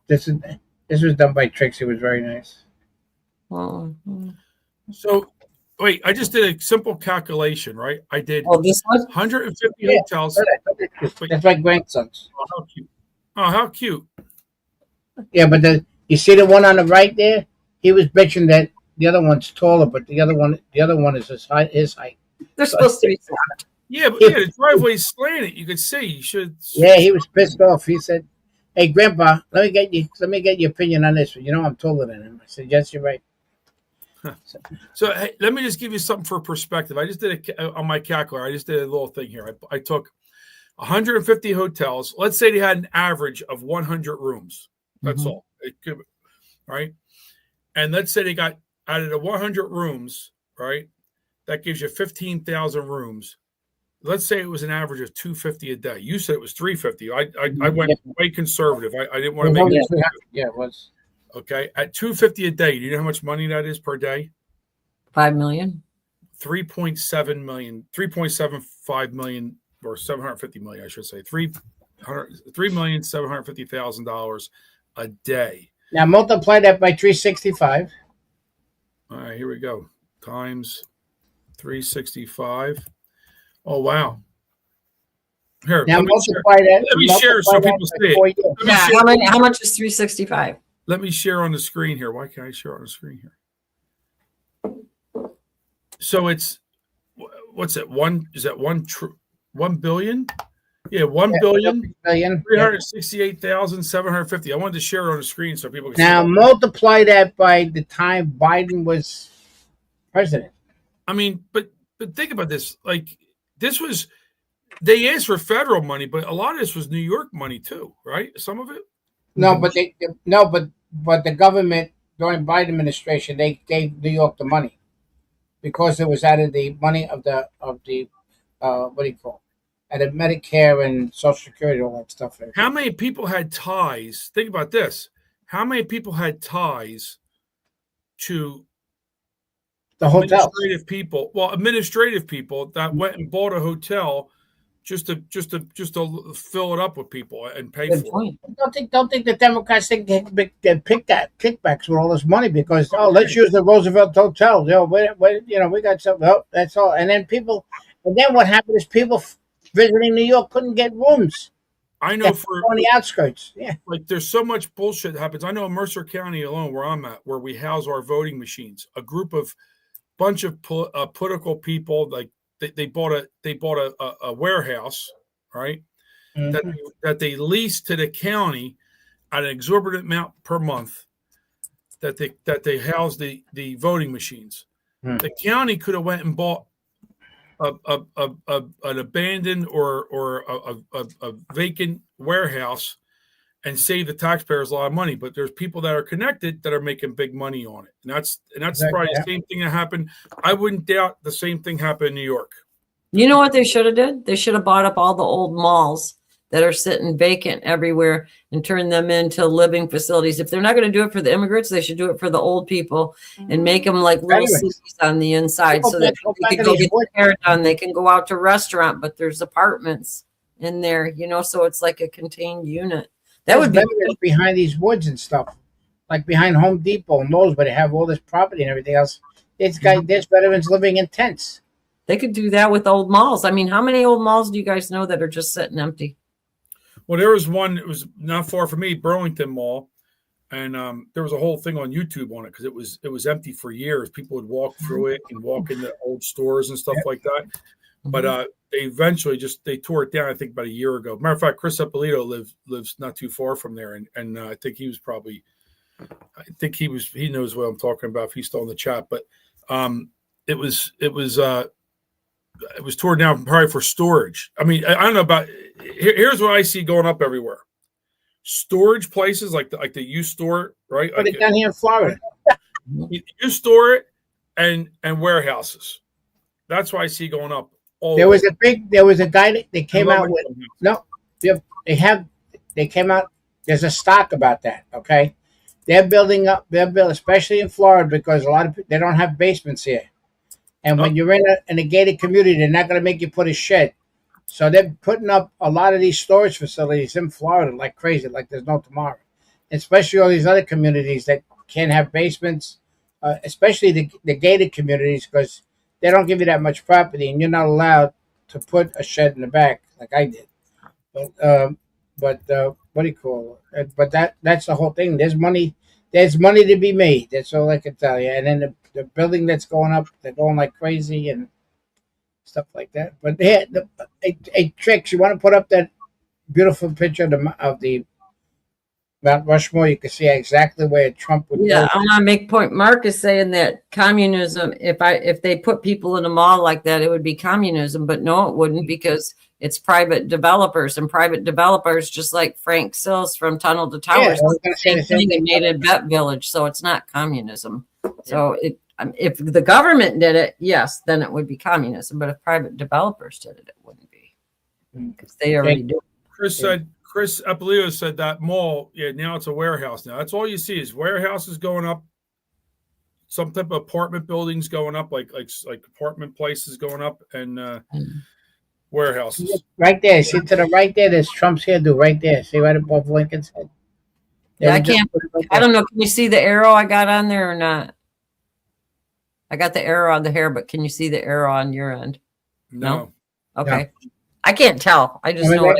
This was done by Trixie. It was very nice. So, wait, I just did a simple calculation, right? I did this one? 150 hotels. That's my grandson's. Oh, how cute. Oh, how cute. Yeah, but you see the one on the right there? He was bitching that the other one's taller, but the other one is his height. They're supposed to be flat. Yeah, but the driveway's slanted. You could see. You should. Yeah, he was pissed off. He said, "Hey, Grandpa, let me get your opinion on this. You know, I'm taller than him." I said, "Yes, you're right." So hey, let me just give you something for perspective. I just did on my calculator. I just did a little thing here. I took 150 hotels. Let's say they had an average of 100 rooms. That's all. It could, right? And let's say they got out of the 100 rooms, right? That gives you 15,000 rooms. Let's say it was an average of 250 a day. You said it was 350. I went way conservative. I didn't want to make it. Yeah, it was. Okay. At 250 a day, do you know how much money that is per day? 5 million. 3.7 million, 3.75 million, or 750 million, I should say. $3,750,000 a day. Now multiply that by 365. All right, here we go. Times 365. Oh, wow. Here, now let me multiply share. that. Let me share so people see it. How much is 365? Let me share on the screen here. Why can't I share on the screen here? So it's, what's it? Is that 1 billion? Yeah, 1,368,750. I wanted to share it on the screen so people can now see. Multiply that by the time Biden was president. I mean, but think about this. Like, this was, they asked for federal money, but a lot of this was New York money too, right? Some of it. No, but but the government during Biden administration, they gave New York the money because it was out of the money of the what do you call it? Out of Medicare and Social Security, all that stuff. How many people had ties? Think about this. How many people had ties to the hotel? Administrative people that went and bought a hotel just to fill it up with people and pay Good for point. it. Don't think the Democrats think they get kickbacks with all this money because let's use the Roosevelt Hotel. We got something. Oh, that's all. And then what happened is people visiting New York couldn't get rooms. I know on the outskirts. Yeah, like there's so much bullshit that happens. I know in Mercer County alone, where I'm at, where we house our voting machines, a bunch of political people, like they bought a warehouse, right? Mm-hmm. That they leased to the county at an exorbitant amount per month. That they house the voting machines. The county could have went and bought an abandoned or a vacant warehouse and save the taxpayers a lot of money, but there's people that are connected that are making big money on it, and that's probably the same thing that happened. I wouldn't doubt the same thing happened in New York. You know what they should have did? They should have bought up all the old malls that are sitting vacant everywhere and turn them into living facilities. If they're not going to do it for the immigrants, they should do it for the old people and make them like little cities on the inside so that they can go get their hair done. They can go out to a restaurant, but there's apartments in there, so it's like a contained unit. That would be behind these woods and stuff, like behind Home Depot and those, where they have all this property and everything else. There's veterans living in tents. They could do that with old malls. I mean, how many old malls do you guys know that are just sitting empty? Well, there was one. It was not far from me, Burlington Mall, and there was a whole thing on YouTube on it because it was empty for years. People would walk through it and walk into old stores and stuff like that. But they eventually they tore it down. I think about a year ago. Matter of fact, Chris Eppolito lives not too far from there, and I think he knows what I'm talking about if he's still in the chat. But it was torn down probably for storage. I mean, I don't know about. Here's what I see going up everywhere: storage places like the U store, right? Put it down here in Florida. You store it and warehouses. That's what I see going up. There was a guy that came out with they came out. There's a stock about that. Okay, they're building, especially in Florida, because a lot of people, they don't have basements here. And when you're in a gated community, they're not going to make you put a shed. So they're putting up a lot of these storage facilities in Florida like crazy, like there's no tomorrow. Especially all these other communities that can't have basements, especially the gated communities, because they don't give you that much property, and you're not allowed to put a shed in the back like I did. But what do you call it? But that's the whole thing. There's money to be made. That's all I can tell you. And then the building that's going up, they're going like crazy and stuff like that. But hey, Trix, you want to put up that beautiful picture of the Mount Rushmore? You can see exactly where Trump would go. I want to make point. Mark is saying that communism, if they put people in a mall like that, it would be communism. But no, it wouldn't, because it's private developers, and private developers, just like Frank Sills from Tunnel to Towers, same thing, and made a vet village. So it's not communism. So if the government did it, yes, then it would be communism. But if private developers did it, it wouldn't be, because they already do. Chris Eppolito said that mall, now it's a warehouse. Now that's all you see is warehouses going up, some type of apartment buildings going up, like apartment places going up, and warehouses. Right there, see to the right there, there's Trump's hairdo right there. See right above Lincoln's head. Yeah, I can't. I don't know. Can you see the arrow I got on there or not? I got the arrow on the hair, but can you see the arrow on your end? No. Okay. No. I can't tell. I just know.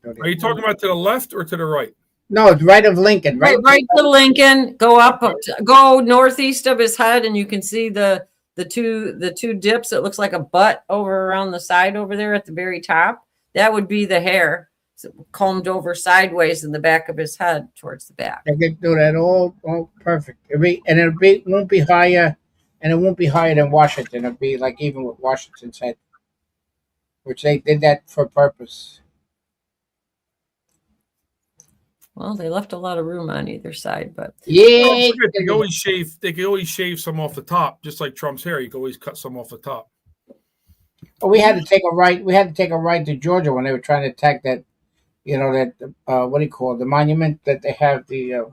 Are you talking about to the left or to the right? No, it's right of Lincoln. Right to Lincoln. Go up. Go northeast of his head, and you can see the two dips. It looks like a butt over around the side over there at the very top. That would be the hair combed over sideways in the back of his head towards the back. They can do that all perfect. It won't be higher, and it won't be higher than Washington. It'll be like even with Washington's head, which they did that for purpose. Well, they left a lot of room on either side, but they could always shave. They could always shave some off the top, just like Trump's hair. You could always cut some off the top. Well, we had to take a right. We had to take a right to Georgia when they were trying to attack that. What do you call it? The monument that they have the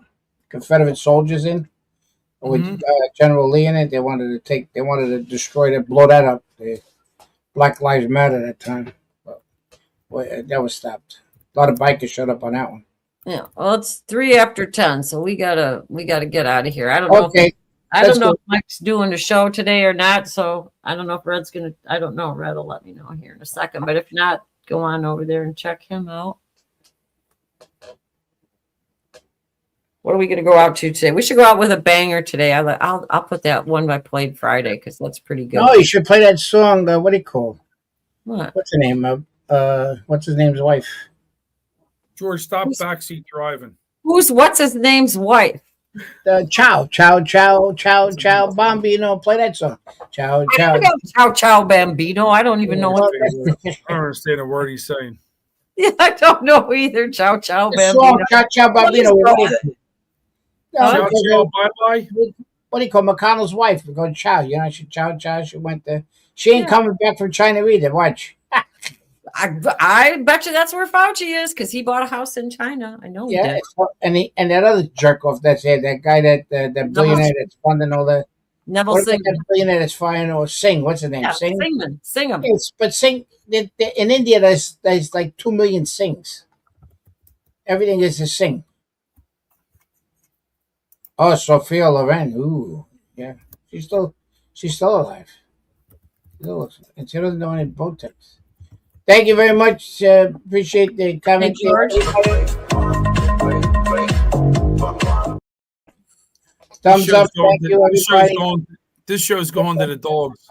Confederate soldiers in, with General Lee in it. They wanted to destroy that, blow that up. The Black Lives Matter that time. Well, that was stopped. A lot of bikers showed up on that one. Yeah, well, it's 3 after 10, so we gotta get out of here. I don't know. Okay. I don't know if Mike's doing a show today or not, so I don't know if Red's gonna. I don't know. Red will let me know here in a second. But if not, go on over there and check him out. What are we gonna go out to today? We should go out with a banger today. I'll put that one I played Friday because that's pretty good. No, you should play that song. What do you call? What? What's the name of? What's his name's wife? George, stop backseat driving. What's his name's wife? Ciao, Bambino. Play that song. Ciao. Ciao, Bambino. I don't even know what. I don't understand a word he's saying. Yeah, I don't know either. Ciao, Bambino. Song, ciao, Bambino. Ciao, bye. What do you call McConnell's wife? We go ciao. You know, ciao. She went there. She ain't coming back from China either. Watch. I bet you that's where Fauci is because he bought a house in China. I know. Yeah, he did. And that other jerk off that's here, that guy that billionaire that's funding all the Neville Singh. That billionaire that's firing or Singh. What's his name? Yeah, Singh. Sing him. Yes, but Singh in India there's like 2 million Singhs. Everything is a Singh. Oh, Sophia Loren. Ooh, yeah, she's still alive. And she doesn't know any Botox. Thank you very much. Appreciate the comments. Thumbs up. Thank you, everybody. This show's going to the dogs.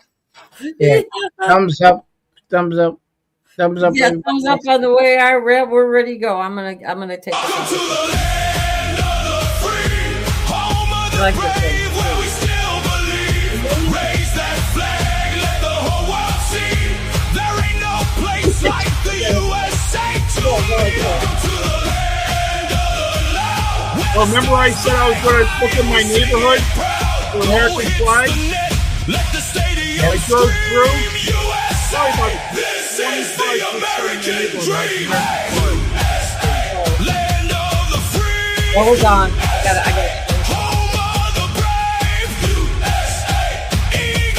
Yeah. Thumbs up. Yeah, thumbs up on the way. We're ready to go. I'm gonna take it. I like this thing. Like the USA Well, remember I said I was going to look in my neighborhood for American flag? I drove through. Sorry about it. This is the American dream. Hold on. I gotta